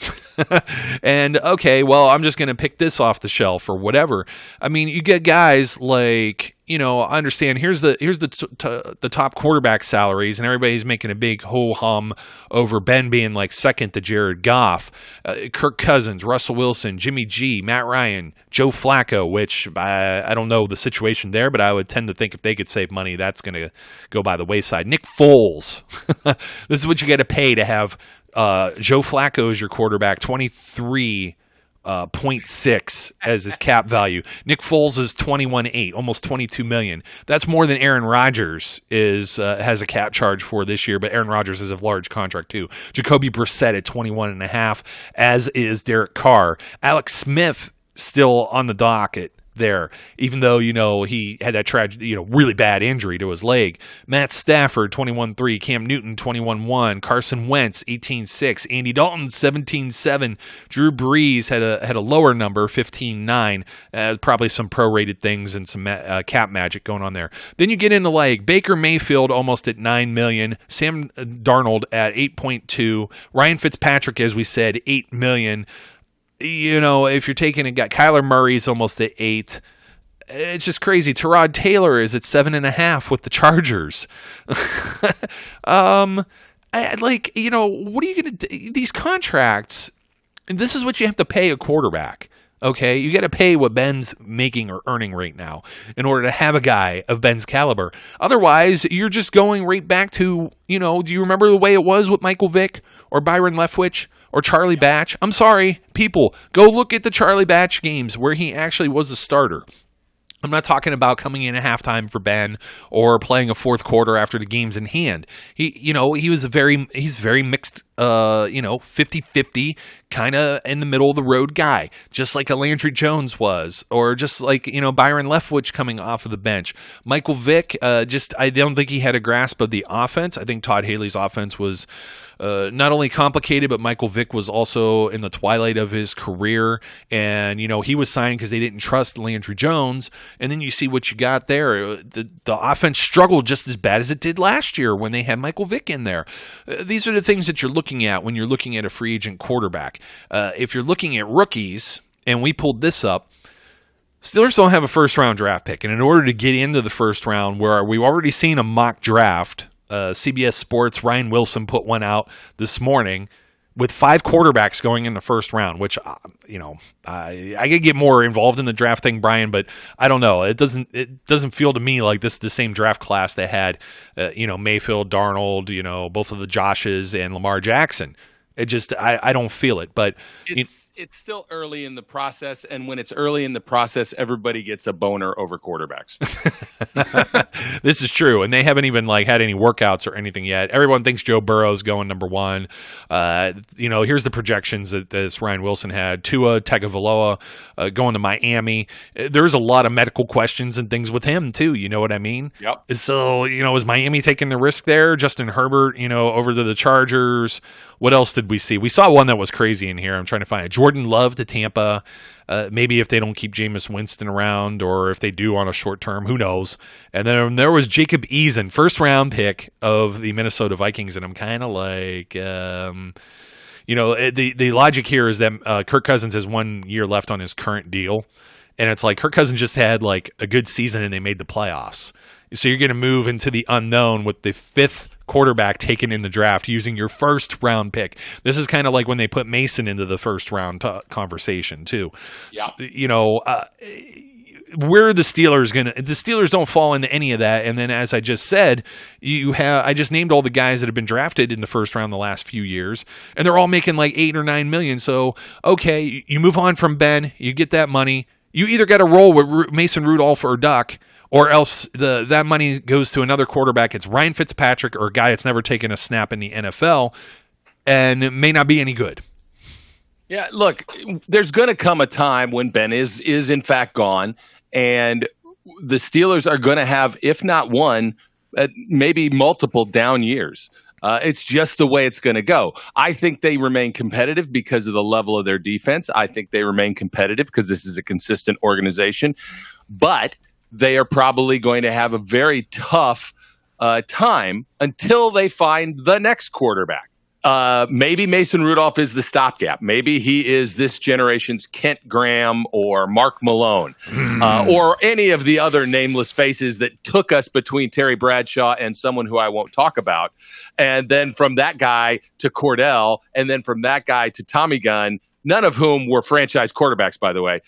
Speaker 2: And okay, well, I'm just going to pick this off the shelf or whatever. I mean, you get guys like I understand. Here's the top quarterback salaries, and everybody's making a big ho hum over Ben being like second to Jared Goff, Kirk Cousins, Russell Wilson, Jimmy G, Matt Ryan, Joe Flacco. Which I don't know the situation there, but I would tend to think if they could save money, that's going to go by the wayside. Nick Foles. This is what you got to pay to have Joe Flacco as your quarterback. 23. 0.6 as his cap value. Nick Foles is 21.8, almost 22 million. That's more than Aaron Rodgers has a cap charge for this year, but Aaron Rodgers has a large contract too. Jacoby Brissett at 21.5, as is Derek Carr. Alex Smith still on the docket there, even though he had that tragic, really bad injury to his leg. Matt Stafford 21.3, Cam Newton 21.1, Carson Wentz 18.6, Andy Dalton 17.7, Drew Brees had a lower number 15.9. Probably some prorated things and some cap magic going on there. Then you get into like Baker Mayfield almost at 9 million, Sam Darnold at 8.2, Ryan Fitzpatrick, as we said, 8 million. If you're taking it, got Kyler Murray's almost at 8. It's just crazy. Tyrod Taylor is at 7.5 with the Chargers. What are you going to do? These contracts, this is what you have to pay a quarterback. Okay, you got to pay what Ben's making or earning right now in order to have a guy of Ben's caliber. Otherwise, you're just going right back to, do you remember the way it was with Michael Vick or Byron Leftwich or Charlie Batch? I'm sorry, people, go look at the Charlie Batch games where he actually was a starter. I'm not talking about coming in at halftime for Ben or playing a fourth quarter after the game's in hand. He's very mixed, 50-50, kind of in the middle of the road guy, just like a Landry Jones was, or just like, Byron Leftwich coming off of the bench. Michael Vick, I don't think he had a grasp of the offense. I think Todd Haley's offense was not only complicated, but Michael Vick was also in the twilight of his career. And, he was signed because they didn't trust Landry Jones. And then you see what you got there. The offense struggled just as bad as it did last year when they had Michael Vick in there. These are the things that you're looking at when you're looking at a free agent quarterback. If you're looking at rookies, and we pulled this up, Steelers don't have a first-round draft pick. And in order to get into the first round, where we've already seen a mock draft, CBS Sports, Ryan Wilson put one out this morning with 5 quarterbacks going in the first round, which, I could get more involved in the draft thing, Brian, but I don't know. It doesn't feel to me like this is the same draft class that had, Mayfield, Darnold, both of the Joshes and Lamar Jackson. It just, I don't feel it, but
Speaker 3: it's still early in the process, and when it's early in the process, everybody gets a boner over quarterbacks.
Speaker 2: This is true, and they haven't even had any workouts or anything yet. Everyone thinks Joe Burrow's going number 1. Here's the projections that this Ryan Wilson had. Tua Tagovailoa going to Miami. There's a lot of medical questions and things with him too. You know what I mean?
Speaker 3: Yep.
Speaker 2: So is Miami taking the risk there? Justin Herbert, over to the Chargers. What else did we see? We saw one that was crazy in here. I'm trying to find it. Jordan Love to Tampa. Maybe if they don't keep Jameis Winston around, or if they do on a short term, who knows? And then there was Jacob Eason, first round pick of the Minnesota Vikings, and I'm kind of like, the logic here is that Kirk Cousins has 1 year left on his current deal, and it's like Kirk Cousins just had a good season and they made the playoffs. So you're going to move into the unknown with the 5th quarterback taken in the draft using your first round pick. This is kind of like when they put Mason into the first round conversation too.
Speaker 3: Yeah.
Speaker 2: Where are the Steelers the Steelers don't fall into any of that. And then, as I just said, I just named all the guys that have been drafted in the first round the last few years, and they're all making 8 or 9 million. So, okay, you move on from Ben, you get that money. You either got to roll with Mason Rudolph or Duck, or else that money goes to another quarterback. It's Ryan Fitzpatrick, or a guy that's never taken a snap in the NFL, and it may not be any good.
Speaker 3: Yeah, look, there's going to come a time when Ben is in fact gone, and the Steelers are going to have, if not one, maybe multiple down years. It's just the way it's going to go. I think they remain competitive because of the level of their defense. I think they remain competitive because this is a consistent organization. But they are probably going to have a very tough time until they find the next quarterback. maybe Mason Rudolph is the stopgap. Maybe he is this generation's Kent Graham or Mark Malone or any of the other nameless faces that took us between Terry Bradshaw and someone who I won't talk about. And then from that guy to Cordell, and then from that guy to Tommy Gunn, none of whom were franchise quarterbacks, by the way,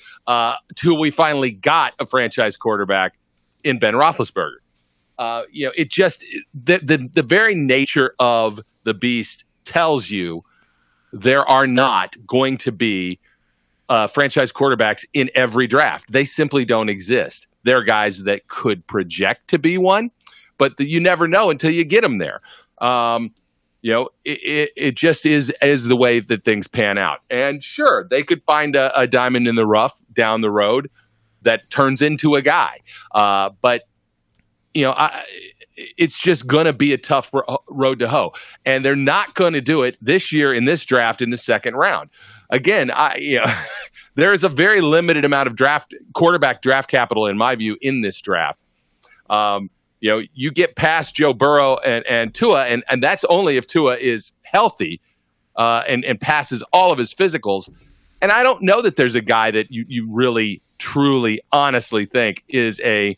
Speaker 3: till we finally got a franchise quarterback in Ben Roethlisberger. It just the very nature of the beast tells you there are not going to be franchise quarterbacks in every draft. They simply don't exist. There are guys that could project to be one, but you never know until you get them there. It just is the way that things pan out. And sure, they could find a diamond in the rough down the road that turns into a guy. But it's just going to be a tough road to hoe. And they're not going to do it this year in this draft in the second round. Again, there is a very limited amount of quarterback draft capital, in my view, in this draft. You get past Joe Burrow and Tua, and that's only if Tua is healthy and passes all of his physicals. And I don't know that there's a guy that you really, truly, honestly think is a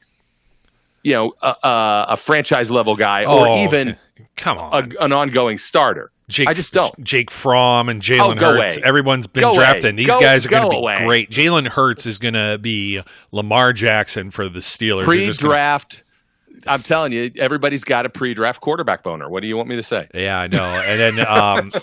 Speaker 3: franchise level guy or even
Speaker 2: come on
Speaker 3: an ongoing starter. I just don't.
Speaker 2: Jake Fromm and Jalen Hurts. Everyone's been drafted. These guys are going to be great. Jalen Hurts is going to be Lamar Jackson for the Steelers.
Speaker 3: Pre-draft. I'm telling you, everybody's got a pre-draft quarterback boner. What do you want me to say?
Speaker 2: Yeah, I know. And then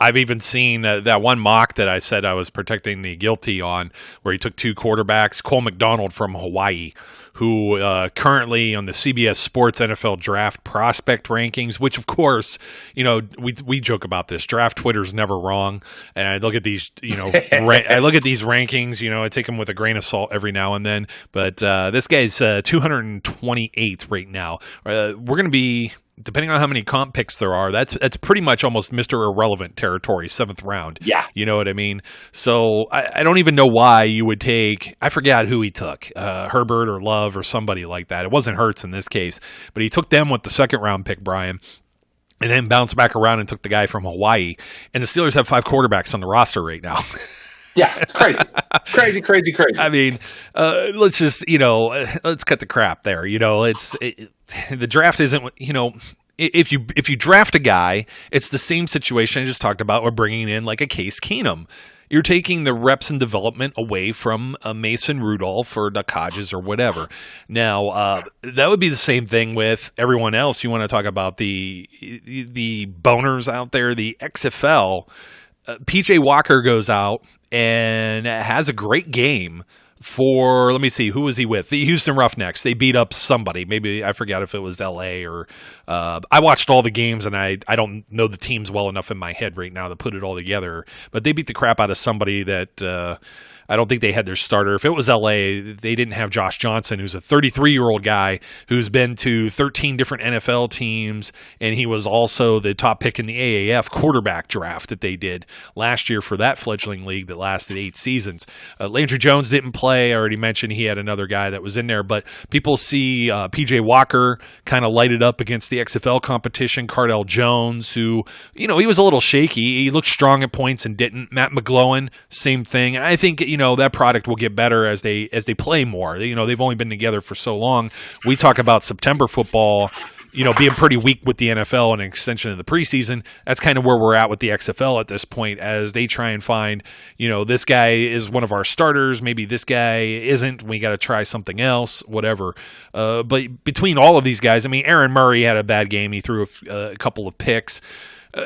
Speaker 2: I've even seen that one mock that I said I was protecting the guilty on, where he took two quarterbacks, Cole McDonald from Hawaii, who currently on the CBS Sports NFL Draft Prospect Rankings, which of course, we joke about this. Draft Twitter's never wrong, and I look at these, I look at these rankings. I take them with a grain of salt every now and then. But this guy's 228 right now. We're going to be, depending on how many comp picks there are, that's pretty much almost Mr. Irrelevant territory, 7th round.
Speaker 3: Yeah.
Speaker 2: You know what I mean? So I don't even know why you would take, I forgot who he took, Herbert or Love or somebody like that. It wasn't Hurts in this case, but he took them with the 2nd round pick, Brian, and then bounced back around and took the guy from Hawaii. And the Steelers have 5 quarterbacks on the roster right now.
Speaker 3: Yeah, it's crazy. crazy.
Speaker 2: I mean, let's just, let's cut the crap there. The draft isn't, if you draft a guy, it's the same situation I just talked about. We're bringing in like a Case Keenum. You're taking the reps and development away from a Mason Rudolph or Duck Hodges or whatever. Now, that would be the same thing with everyone else. You want to talk about the boners out there, the XFL. PJ Walker goes out and has a great game for, let me see, who was he with? The Houston Roughnecks. They beat up somebody. Maybe, I forgot if it was LA or I watched all the games and I don't know the teams well enough in my head right now to put it all together. But they beat the crap out of somebody that I don't think they had their starter. If it was LA, they didn't have Josh Johnson, who's a 33-year-old guy who's been to 13 different NFL teams, and he was also the top pick in the AAF quarterback draft that they did last year for that fledgling league that lasted 8 seasons. Landry Jones didn't play. I already mentioned he had another guy that was in there, but people see P.J. Walker kind of lighted up against the XFL competition. Cardell Jones, who, he was a little shaky. He looked strong at points and didn't. Matt McGlowan, same thing. And I think, that product will get better as they play more. They've only been together for so long. We talk about September football, being pretty weak with the NFL and an extension of the preseason. That's kind of where we're at with the XFL at this point, as they try and find, this guy is one of our starters. Maybe this guy isn't. We got to try something else, whatever. But between all of these guys, Aaron Murray had a bad game. He threw a couple of picks.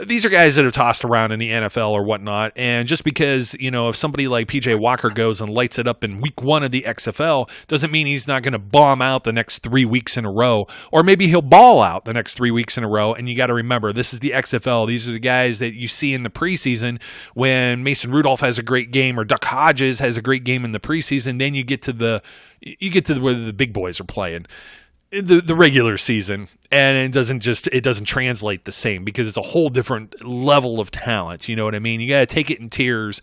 Speaker 2: These are guys that are tossed around in the NFL or whatnot, and just because, if somebody like P.J. Walker goes and lights it up in week 1 of the XFL doesn't mean he's not going to bomb out the next 3 weeks in a row, or maybe he'll ball out the next 3 weeks in a row, and you got to remember, this is the XFL. These are the guys that you see in the preseason when Mason Rudolph has a great game or Duck Hodges has a great game in the preseason. Then you get to where the big boys are playing. The regular season, and it doesn't translate the same because it's a whole different level of talent. You know what I mean? You got to take it in tiers.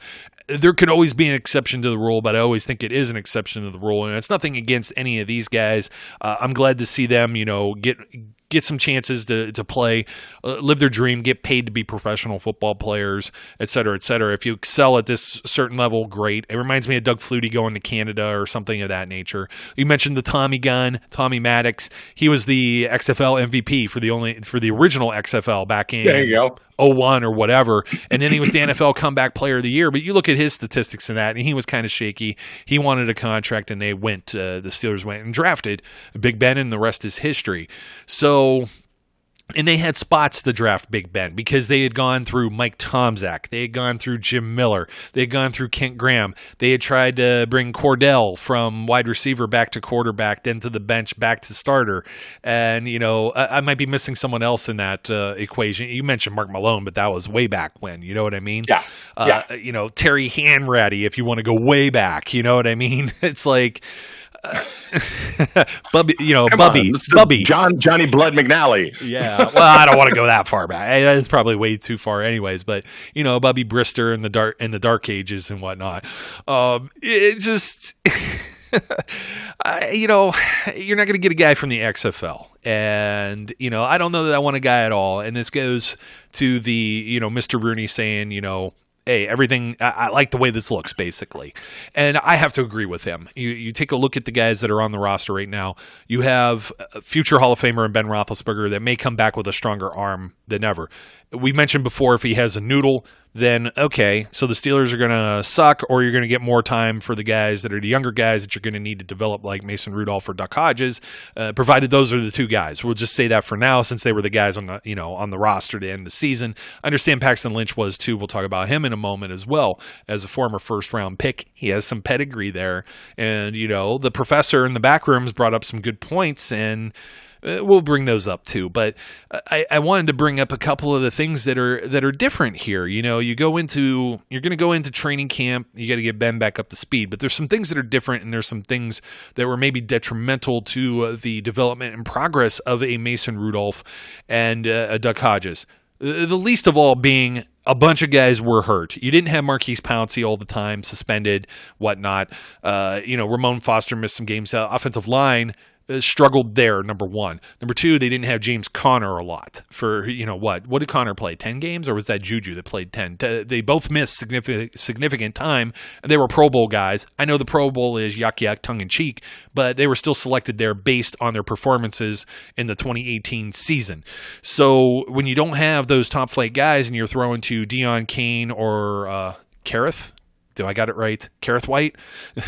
Speaker 2: There could always be an exception to the rule, but I always think it is an exception to the rule, and it's nothing against any of these guys. I'm glad to see them, get get some chances to play, live their dream, get paid to be professional football players, et cetera, et cetera. If you excel at this certain level, great. It reminds me of Doug Flutie going to Canada or something of that nature. You mentioned the Tommy gun, Tommy Maddox. He was the XFL MVP for the original XFL back in
Speaker 3: There you go.
Speaker 2: '01 or whatever, and then he was the NFL Comeback Player of the Year. But you look at his statistics in that, and he was kind of shaky. He wanted a contract, and the Steelers went and drafted Big Ben, and the rest is history. So, and they had spots to draft Big Ben because they had gone through Mike Tomczak, they had gone through Jim Miller, they had gone through Kent Graham, they had tried to bring Cordell from wide receiver back to quarterback, then to the bench, back to starter. And, I might be missing someone else in that equation. You mentioned Mark Malone, but that was way back when, you know what I mean?
Speaker 3: Yeah.
Speaker 2: Terry Hanratty, if you want to go way back, you know what I mean? It's like... Bubby,
Speaker 3: Johnny Blood McNally.
Speaker 2: Yeah, well, I don't want to go that far back. That is probably way too far, anyways. But Bubby Brister in the dark ages and whatnot. It just, you're not going to get a guy from the XFL, and I don't know that I want a guy at all. And this goes to the Mr. Rooney saying hey, everything, I like the way this looks, basically. And I have to agree with him. You take a look at the guys that are on the roster right now. You have a future Hall of Famer in Ben Roethlisberger that may come back with a stronger arm than ever. We mentioned before, if he has a noodle, then okay, so the Steelers are going to suck, or you're going to get more time for the guys that are the younger guys that you're going to need to develop, like Mason Rudolph or Duck Hodges, provided those are the two guys. We'll just say that for now, since they were the guys on the roster to end the season. I understand Paxton Lynch was too. We'll talk about him in a moment as well. As a former first-round pick, he has some pedigree there. And, the professor in the back rooms brought up some good points, and we'll bring those up too, but I wanted to bring up a couple of the things that are different here. You're going to go into training camp. You got to get Ben back up to speed, but there's some things that are different, and there's some things that were maybe detrimental to the development and progress of a Mason Rudolph and a Duck Hodges. The least of all being a bunch of guys were hurt. You didn't have Marquise Pouncey all the time, suspended, whatnot. Ramon Foster missed some games. Offensive line struggled there, number one. Number two, they didn't have James Conner a lot for, what did Conner play, 10 games, or was that Juju that played 10? They both missed significant time, and they were Pro Bowl guys. I know the Pro Bowl is yuck, tongue-in-cheek, but they were still selected there based on their performances in the 2018 season. So when you don't have those top-flight guys and you're throwing to Deion Kane or Kareth, do I got it right? Kareth White?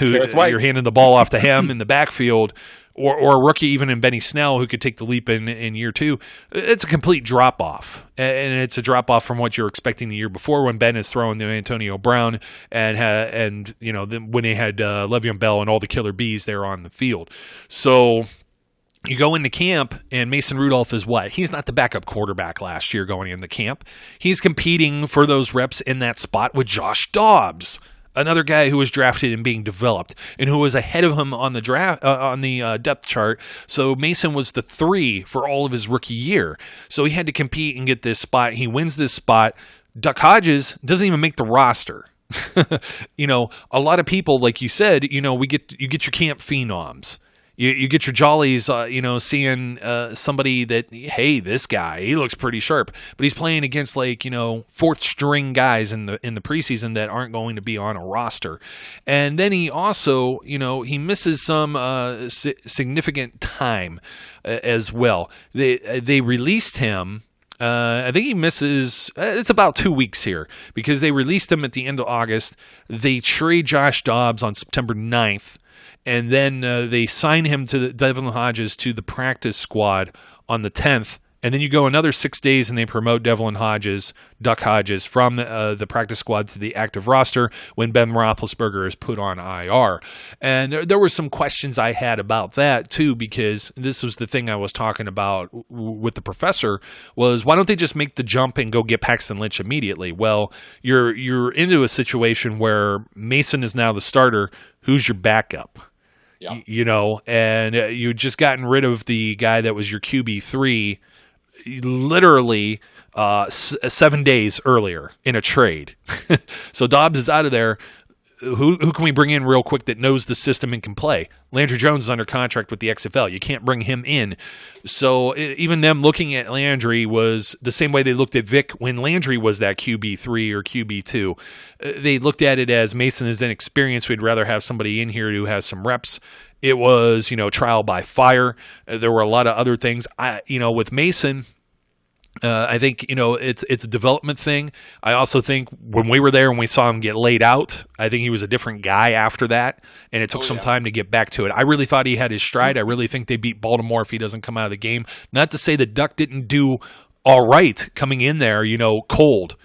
Speaker 2: You're handing the ball off to him in the backfield, or a rookie even in Benny Snell who could take the leap in year two. It's a complete drop-off, and it's a drop-off from what you're expecting the year before when Ben is throwing to Antonio Brown and when they had Le'Veon Bell and all the killer bees there on the field. So you go into camp, and Mason Rudolph is what? He's not the backup quarterback last year going into camp. He's competing for those reps in that spot with Josh Dobbs, another guy who was drafted and being developed, and who was ahead of him on the depth chart. So Mason was the 3 for all of his rookie year. So he had to compete and get this spot. He wins this spot. Duck Hodges doesn't even make the roster. A lot of people, like you said, you get your camp phenoms. You get your jollies, seeing somebody that, hey, this guy, he looks pretty sharp, but he's playing against fourth string guys in the preseason that aren't going to be on a roster. And then he also, he misses some significant time as well. They released him. I think he misses, it's about 2 weeks here, because they released him at the end of August. They trade Josh Dobbs on September 9th. And then they sign him to Devlin Hodges to the practice squad on the 10th. And then you go another 6 days and they promote Devlin Hodges, Duck Hodges, from the practice squad to the active roster when Ben Roethlisberger is put on IR. And there were some questions I had about that too, because this was the thing I was talking about with the professor, was why don't they just make the jump and go get Paxton Lynch immediately? Well, you're into a situation where Mason is now the starter. Who's your backup? Yeah. And you just gotten rid of the guy that was your QB3 literally 7 days earlier in a trade. So Dobbs is out of there. who can we bring in real quick that knows the system and can play? Landry Jones is under contract with the XFL. You can't bring him in. So even them looking at Landry was the same way they looked at Vic when Landry was that QB3 or QB2. They looked at it as Mason is inexperienced. We'd rather have somebody in here who has some reps. It was, trial by fire. There were a lot of other things. With Mason, I think, it's a development thing. I also think when we were there and we saw him get laid out, I think he was a different guy after that, and it took some time to get back to it. I really thought he had his stride. I really think they beat Baltimore if he doesn't come out of the game. Not to say the Duck didn't do all right coming in there, cold.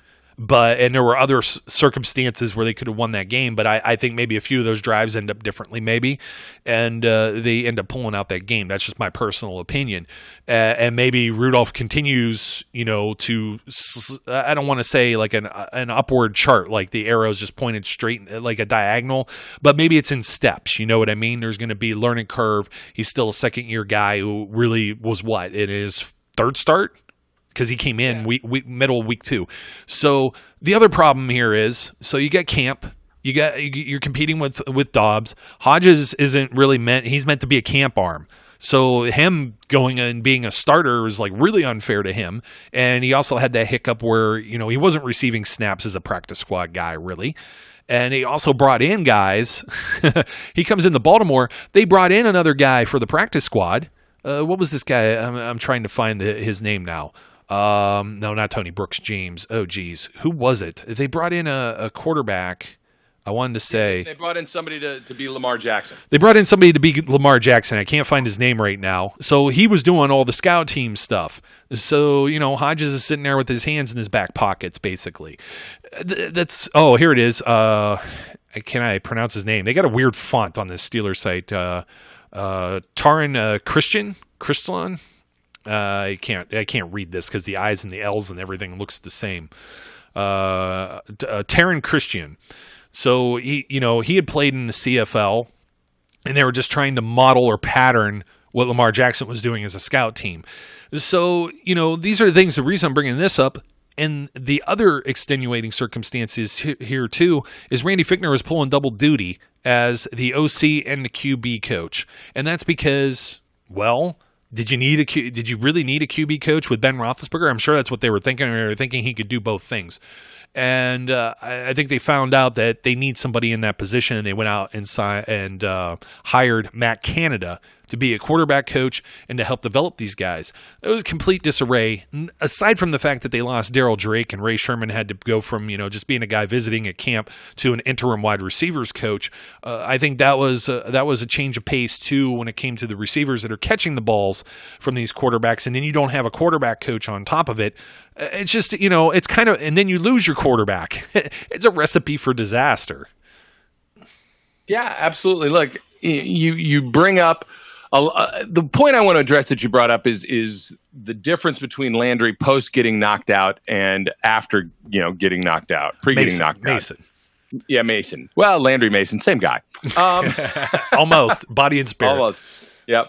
Speaker 2: And there were other circumstances where they could have won that game, but I think maybe a few of those drives end up differently, maybe, and they end up pulling out that game. That's just my personal opinion. And maybe Rudolph continues, to, I don't want to say like an upward chart, like the arrows just pointed straight, like a diagonal, but maybe it's in steps. You know what I mean? There's going to be a learning curve. He's still a second-year guy who really was in his third start? Because he came in middle of week 2. So the other problem here is, so you got Camp, you're competing with Dobbs. Hodges isn't really he's meant to be a camp arm. So him going and being a starter is like really unfair to him. And he also had that hiccup where, he wasn't receiving snaps as a practice squad guy really. And he also brought in guys. He comes into Baltimore. They brought in another guy for the practice squad. What was this guy? I'm trying to find his name now. No, not Tony Brooks, James. Oh, geez. Who was it? They brought in a quarterback. I wanted to say.
Speaker 3: They brought in somebody to be Lamar Jackson.
Speaker 2: They brought in somebody to be Lamar Jackson. I can't find his name right now. So he was doing all the scout team stuff. So, Hodges is sitting there with his hands in his back pockets, basically. Here it is. Can I pronounce his name? They got a weird font on this Steelers site. Taron Christian. I can't read this because the I's and the L's and everything looks the same. Taron Christian. So he had played in the CFL, and they were just trying to model or pattern what Lamar Jackson was doing as a scout team. So these are the things. The reason I'm bringing this up, and the other extenuating circumstances here too, is Randy Fichtner was pulling double duty as the OC and the QB coach, and that's because, well. Did you really need a QB coach with Ben Roethlisberger? I'm sure that's what they were thinking. They were thinking he could do both things. And I think they found out that they need somebody in that position, and they went out and hired Matt Canada to be a quarterback coach and to help develop these guys. It was complete disarray, aside from the fact that they lost Darryl Drake and Ray Sherman had to go from just being a guy visiting at camp to an interim wide receivers coach. I think that was a change of pace too when it came to the receivers that are catching the balls from these quarterbacks, and then you don't have a quarterback coach on top of it. It's just it's kind of, and then you lose your quarterback. It's a recipe for disaster.
Speaker 3: Yeah, absolutely. Look, you bring up. The point I want to address that you brought up is the difference between Landry post getting knocked out and after getting knocked out, getting knocked out.
Speaker 2: Mason.
Speaker 3: Yeah, Mason. Well, Landry Mason, same guy.
Speaker 2: Almost body and spirit.
Speaker 3: Almost. Yep.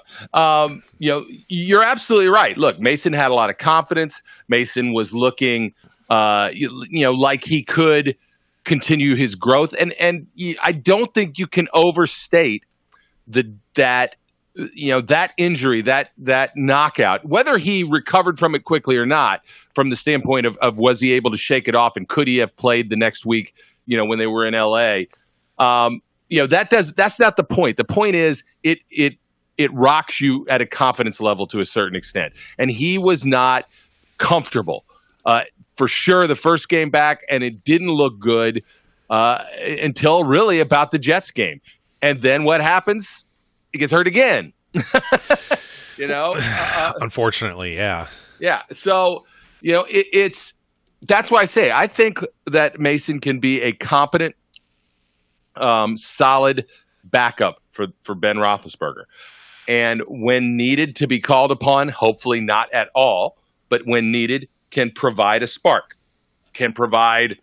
Speaker 3: You're absolutely right. Look, Mason had a lot of confidence. Mason was looking, like he could continue his growth, and I don't think you can overstate that injury, that knockout, whether he recovered from it quickly or not, from the standpoint of was he able to shake it off and could he have played the next week, when they were in LA. That's not the point. The point is it rocks you at a confidence level to a certain extent. And he was not comfortable, for sure, the first game back, and it didn't look good until really about the Jets game. And then what happens? He gets hurt again.
Speaker 2: Unfortunately, yeah.
Speaker 3: Yeah. So, that's why I think that Mason can be a competent, solid backup for Ben Roethlisberger. And when needed to be called upon, hopefully not at all, but when needed, can provide a spark, can provide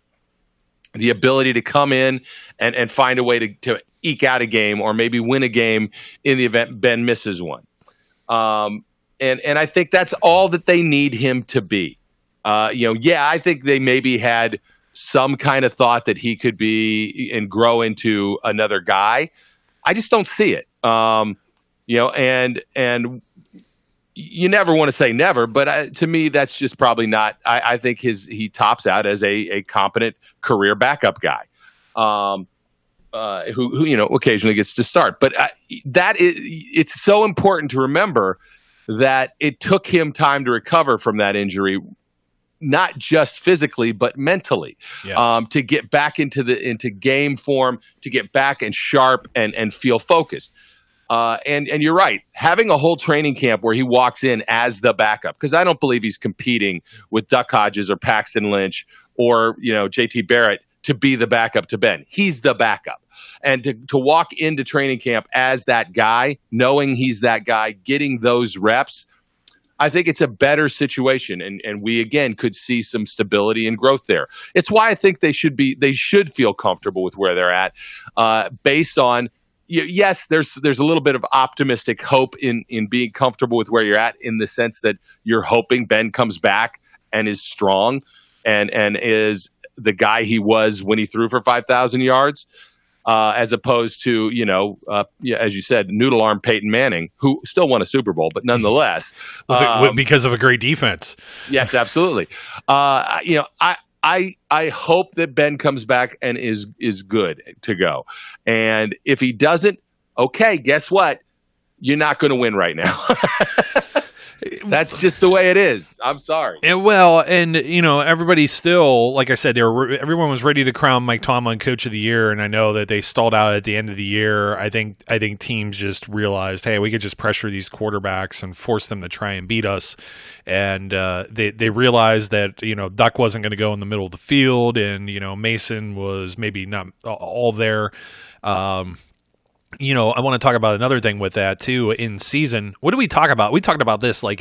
Speaker 3: the ability to come in and find a way to eke out a game or maybe win a game in the event Ben misses one. And I think that's all that they need him to be. I think they maybe had some kind of thought that he could be and grow into another guy. I just don't see it. And you never want to say never, but to me, that's just probably not. I think he tops out as a competent career backup guy, who occasionally gets to start. But it's so important to remember that it took him time to recover from that injury, not just physically but mentally,
Speaker 2: yes.
Speaker 3: To get back into game form, to get back and sharp and feel focused. And you're right, having a whole training camp where he walks in as the backup, because I don't believe he's competing with Duck Hodges or Paxton Lynch or JT Barrett to be the backup to Ben. He's the backup. And to walk into training camp as that guy, knowing he's that guy, getting those reps, I think it's a better situation. And we, again, could see some stability and growth there. It's why I think they should feel comfortable with where they're at, based on, yes, there's a little bit of optimistic hope in being comfortable with where you're at, in the sense that you're hoping Ben comes back and is strong and is the guy he was when he threw for 5,000 yards, as opposed to, as you said, noodle arm Peyton Manning, who still won a Super Bowl, but nonetheless.
Speaker 2: Because of a great defense.
Speaker 3: Yes, absolutely. I hope that Ben comes back and is good to go. And if he doesn't, okay, guess what? You're not going to win right now. That's just the way it is. I'm sorry.
Speaker 2: Everybody still, like I said, everyone was ready to crown Mike Tomlin Coach of the Year, and I know that they stalled out at the end of the year. I think teams just realized, hey, we could just pressure these quarterbacks and force them to try and beat us. And they realized that Duck wasn't going to go in the middle of the field, and Mason was maybe not all there. I want to talk about another thing with that too. In season, what do we talk about? We talked about this I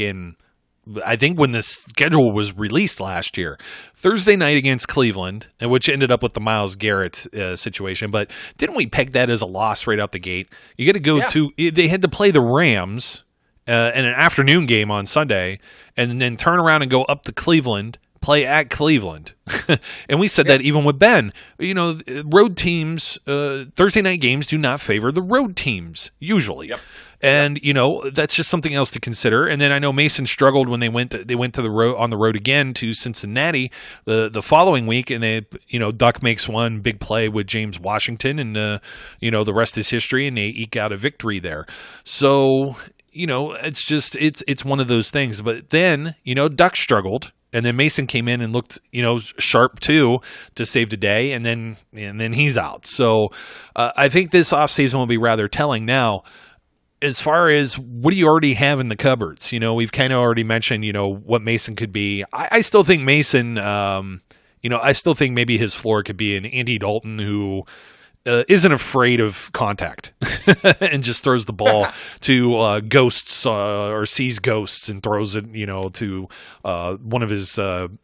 Speaker 2: think when the schedule was released last year, Thursday night against Cleveland, which ended up with the Myles Garrett situation. But didn't we peg that as a loss right out the gate? You got to go they had to play the Rams in an afternoon game on Sunday, and then turn around and go up to Cleveland, play at Cleveland. And we said that even with Ben. Road teams, Thursday night games do not favor the road teams, usually. Yep. And, that's just something else to consider. And then I know Mason struggled when they went to the road on the road again to Cincinnati the following week. And Duck makes one big play with James Washington, and, the rest is history, and they eke out a victory there. So, it's just, it's one of those things. But then, Duck struggled. And then Mason came in and looked, sharp too, to save the day, and then he's out. So I think this offseason will be rather telling. Now, as far as what do you already have in the cupboards? We've kind of already mentioned, what Mason could be. I still think Mason, I still think maybe his floor could be an Andy Dalton who isn't afraid of contact and just throws the ball to ghosts or sees ghosts and throws it, to one of his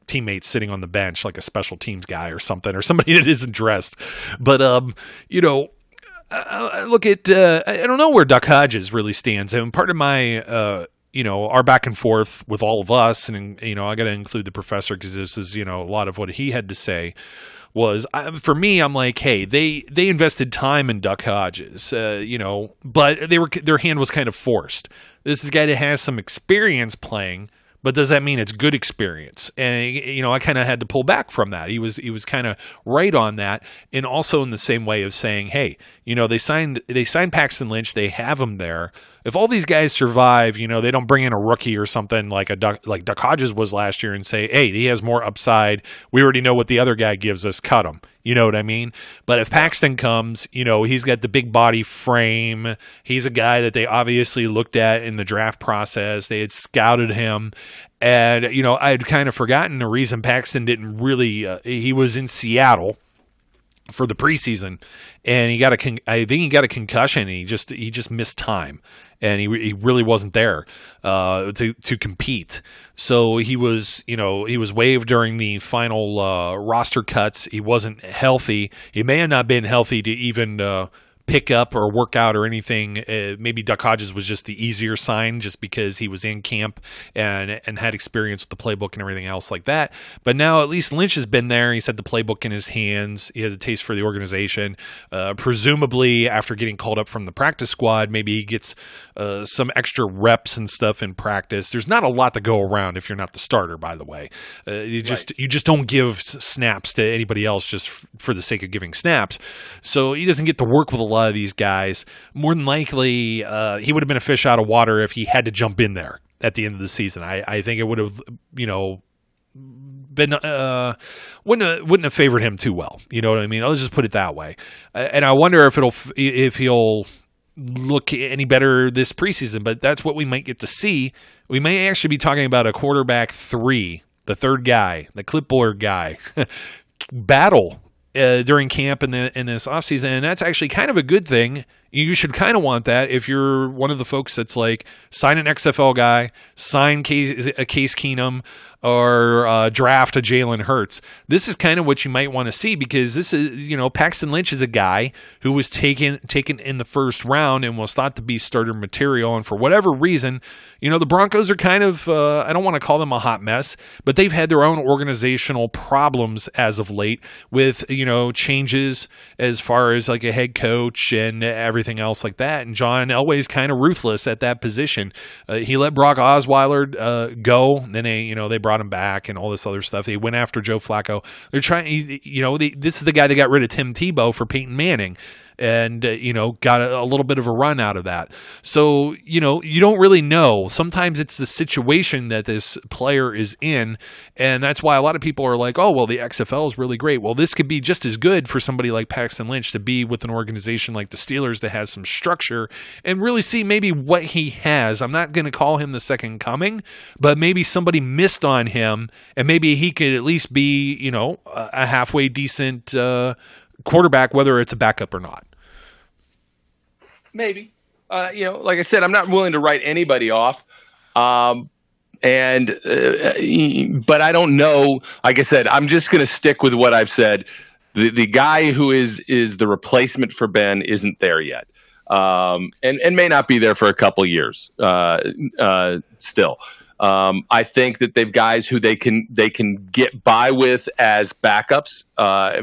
Speaker 2: teammates sitting on the bench, like a special teams guy or something, or somebody that isn't dressed. But, I look at, I don't know where Duck Hodges really stands. And part of my, our back and forth with all of us, and, I got to include the professor because this is, a lot of what he had to say. Was for me, I'm like, hey, they invested time in Duck Hodges, but their hand was kind of forced. This is a guy that has some experience playing, but does that mean it's good experience? And I kind of had to pull back from that. He was kind of right on that, and also in the same way of saying, hey, they signed Paxton Lynch, they have him there. If all these guys survive, they don't bring in a rookie or something like Duck Hodges was last year and say, hey, he has more upside. We already know what the other guy gives us. Cut him. You know what I mean? But if Paxton comes, he's got the big body frame. He's a guy that they obviously looked at in the draft process. They had scouted him. And, I had kind of forgotten the reason Paxton didn't really he was in Seattle for the preseason, and I think he got a concussion, and he just missed time, and he really wasn't there to compete. So he was waived during the final roster cuts. He wasn't healthy. He may have not been healthy to even pick up or work out or anything. Maybe Duck Hodges was just the easier sign just because he was in camp and had experience with the playbook and everything else like that. But now at least Lynch has been there. He's had the playbook in his hands. He has a taste for the organization. Presumably after getting called up from the practice squad, maybe he gets some extra reps and stuff in practice. There's not a lot to go around if you're not the starter, by the way. You just don't give snaps to anybody else just for the sake of giving snaps. So he doesn't get to work with a lot of these guys. More than likely, he would have been a fish out of water if he had to jump in there at the end of the season. I think it would have, been wouldn't have favored him too well. You know what I mean? Let's just put it that way. And I wonder if he'll look any better this preseason. But that's what we might get to see. We may actually be talking about a quarterback 3, the third guy, the clipboard guy, battle during camp in this offseason, and that's actually kind of a good thing. You should kind of want that if you're one of the folks that's like, sign an XFL guy, sign Case Keenum, or draft a Jalen Hurts. This is kind of what you might want to see, because this is, Paxton Lynch is a guy who was taken in the first round and was thought to be starter material, and for whatever reason, the Broncos are kind of, I don't want to call them a hot mess, but they've had their own organizational problems as of late with, changes as far as like a head coach and everything else like that. And John Elway's kind of ruthless at that position. He let Brock Osweiler go. Then they brought him back and all this other stuff. They went after Joe Flacco. They're trying, this is the guy that got rid of Tim Tebow for Peyton Manning. And, got a little bit of a run out of that. So, you don't really know. Sometimes it's the situation that this player is in, and that's why a lot of people are like, oh, well, the XFL is really great. Well, this could be just as good for somebody like Paxton Lynch to be with an organization like the Steelers that has some structure and really see maybe what he has. I'm not going to call him the second coming, but maybe somebody missed on him, and maybe he could at least be, a halfway decent quarterback, whether it's a backup or not.
Speaker 3: Maybe. Like I said, I'm not willing to write anybody off. But I don't know. Like I said, I'm just going to stick with what I've said. The guy who is the replacement for Ben isn't there yet. And may not be there for a couple years still. I think that they've guys who they can get by with as backups.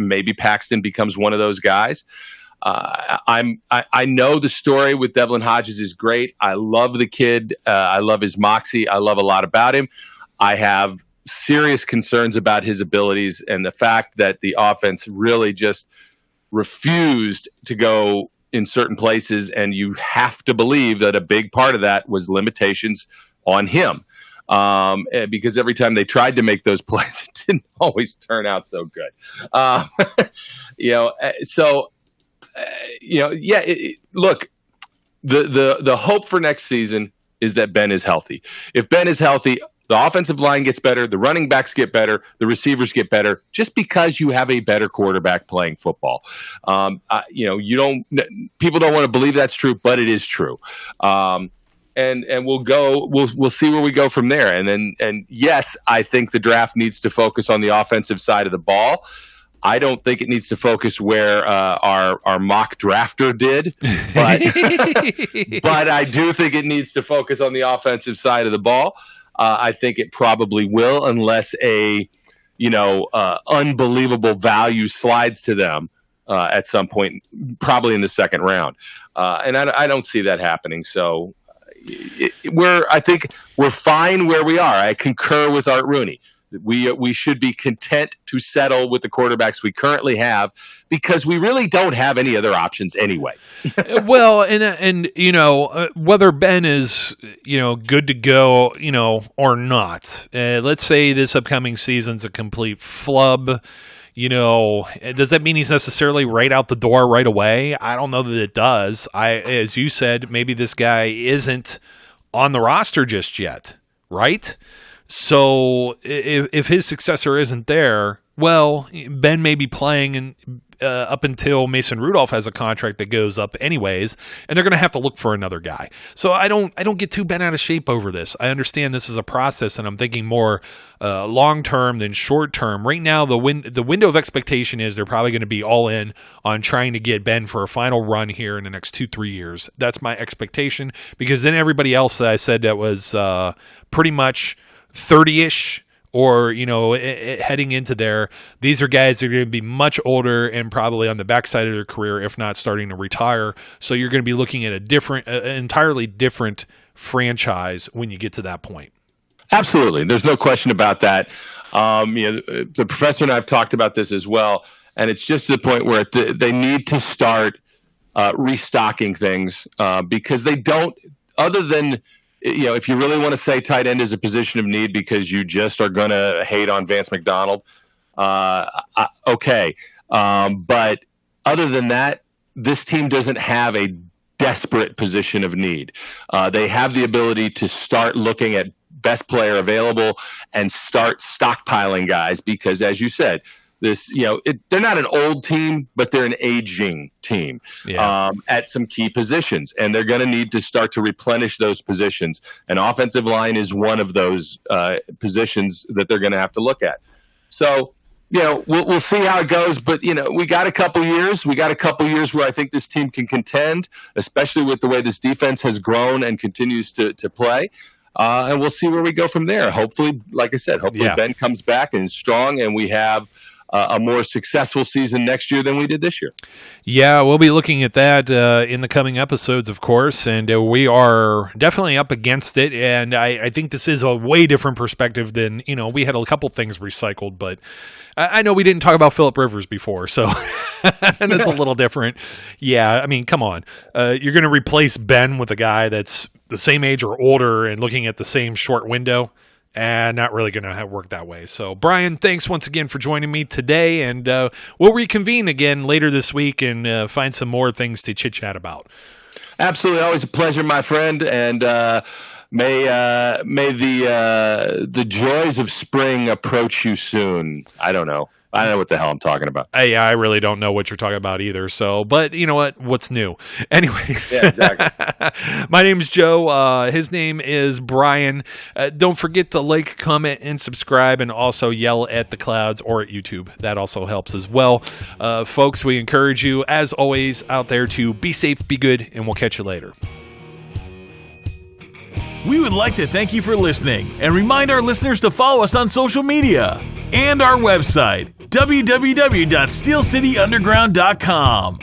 Speaker 3: Maybe Paxton becomes one of those guys. I know the story with Devlin Hodges is great. I love the kid. I love his moxie. I love a lot about him. I have serious concerns about his abilities and the fact that the offense really just refused to go in certain places. And you have to believe that a big part of that was limitations on him. Because every time they tried to make those plays, it didn't always turn out so good. Look, the hope for next season is that Ben is healthy. If Ben is healthy, the offensive line gets better, the running backs get better, the receivers get better, just because you have a better quarterback playing football. People don't want to believe that's true, but it is true. And we'll see where we go from there. And yes, I think the draft needs to focus on the offensive side of the ball. I don't think it needs to focus where our mock drafter did, but I do think it needs to focus on the offensive side of the ball. I think it probably will, unless unbelievable value slides to them at some point, probably in the second round. And I don't see that happening. So I think we're fine where we are. I concur with Art Rooney. We should be content to settle with the quarterbacks we currently have, because we really don't have any other options anyway.
Speaker 2: Well, and whether Ben is good to go or not, let's say this upcoming season's a complete flub. Does that mean he's necessarily right out the door right away? I don't know that it does. As you said, maybe this guy isn't on the roster just yet, right? So if his successor isn't there, well, Ben may be playing up until Mason Rudolph has a contract that goes up anyways, and they're going to have to look for another guy. So I don't get too bent out of shape over this. I understand this is a process, and I'm thinking more long term than short term. Right now, the window of expectation is they're probably going to be all in on trying to get Ben for a final run here in the next 2-3 years. That's my expectation, because then everybody else that I said that was pretty much 30-ish or, heading into there, these are guys that are going to be much older and probably on the backside of their career, if not starting to retire. So you're going to be looking at an entirely different franchise when you get to that point.
Speaker 3: Absolutely. There's no question about that. The professor and I have talked about this as well, and it's just to the point where they need to start restocking things because they don't, other than, if you really want to say tight end is a position of need because you just are going to hate on Vance McDonald, okay. But other than that, this team doesn't have a desperate position of need. They have the ability to start looking at best player available and start stockpiling guys because, as you said, they're not an old team, but they're an aging team at some key positions, and they're going to need to start to replenish those positions. And offensive line is one of those positions that they're going to have to look at. So, we'll see how it goes, but we got a couple years. We got a couple years where I think this team can contend, especially with the way this defense has grown and continues to play. And we'll see where we go from there. Hopefully, like I said, Ben comes back and is strong, and we have a more successful season next year than we did this year.
Speaker 2: Yeah, we'll be looking at that in the coming episodes, of course, and we are definitely up against it, and I think this is a way different perspective than, we had a couple things recycled, but I know we didn't talk about Phillip Rivers before, so and it's a little different. Yeah, I mean, come on. You're going to replace Ben with a guy that's the same age or older and looking at the same short window, and not really going to work that way. So, Brian, thanks once again for joining me today, and we'll reconvene again later this week and find some more things to chit-chat about.
Speaker 3: Absolutely. Always a pleasure, my friend, and may the joys of spring approach you soon. I don't know what the hell I'm talking about.
Speaker 2: Yeah, I really don't know what you're talking about either. So, but you know what? What's new? Anyways.
Speaker 3: Yeah, exactly.
Speaker 2: My name's Joe. His name is Brian. Don't forget to like, comment, and subscribe, and also yell at the clouds or at YouTube. That also helps as well. Folks, we encourage you, as always, out there to be safe, be good, and we'll catch you later.
Speaker 1: We would like to thank you for listening and remind our listeners to follow us on social media and our website, www.steelcityunderground.com.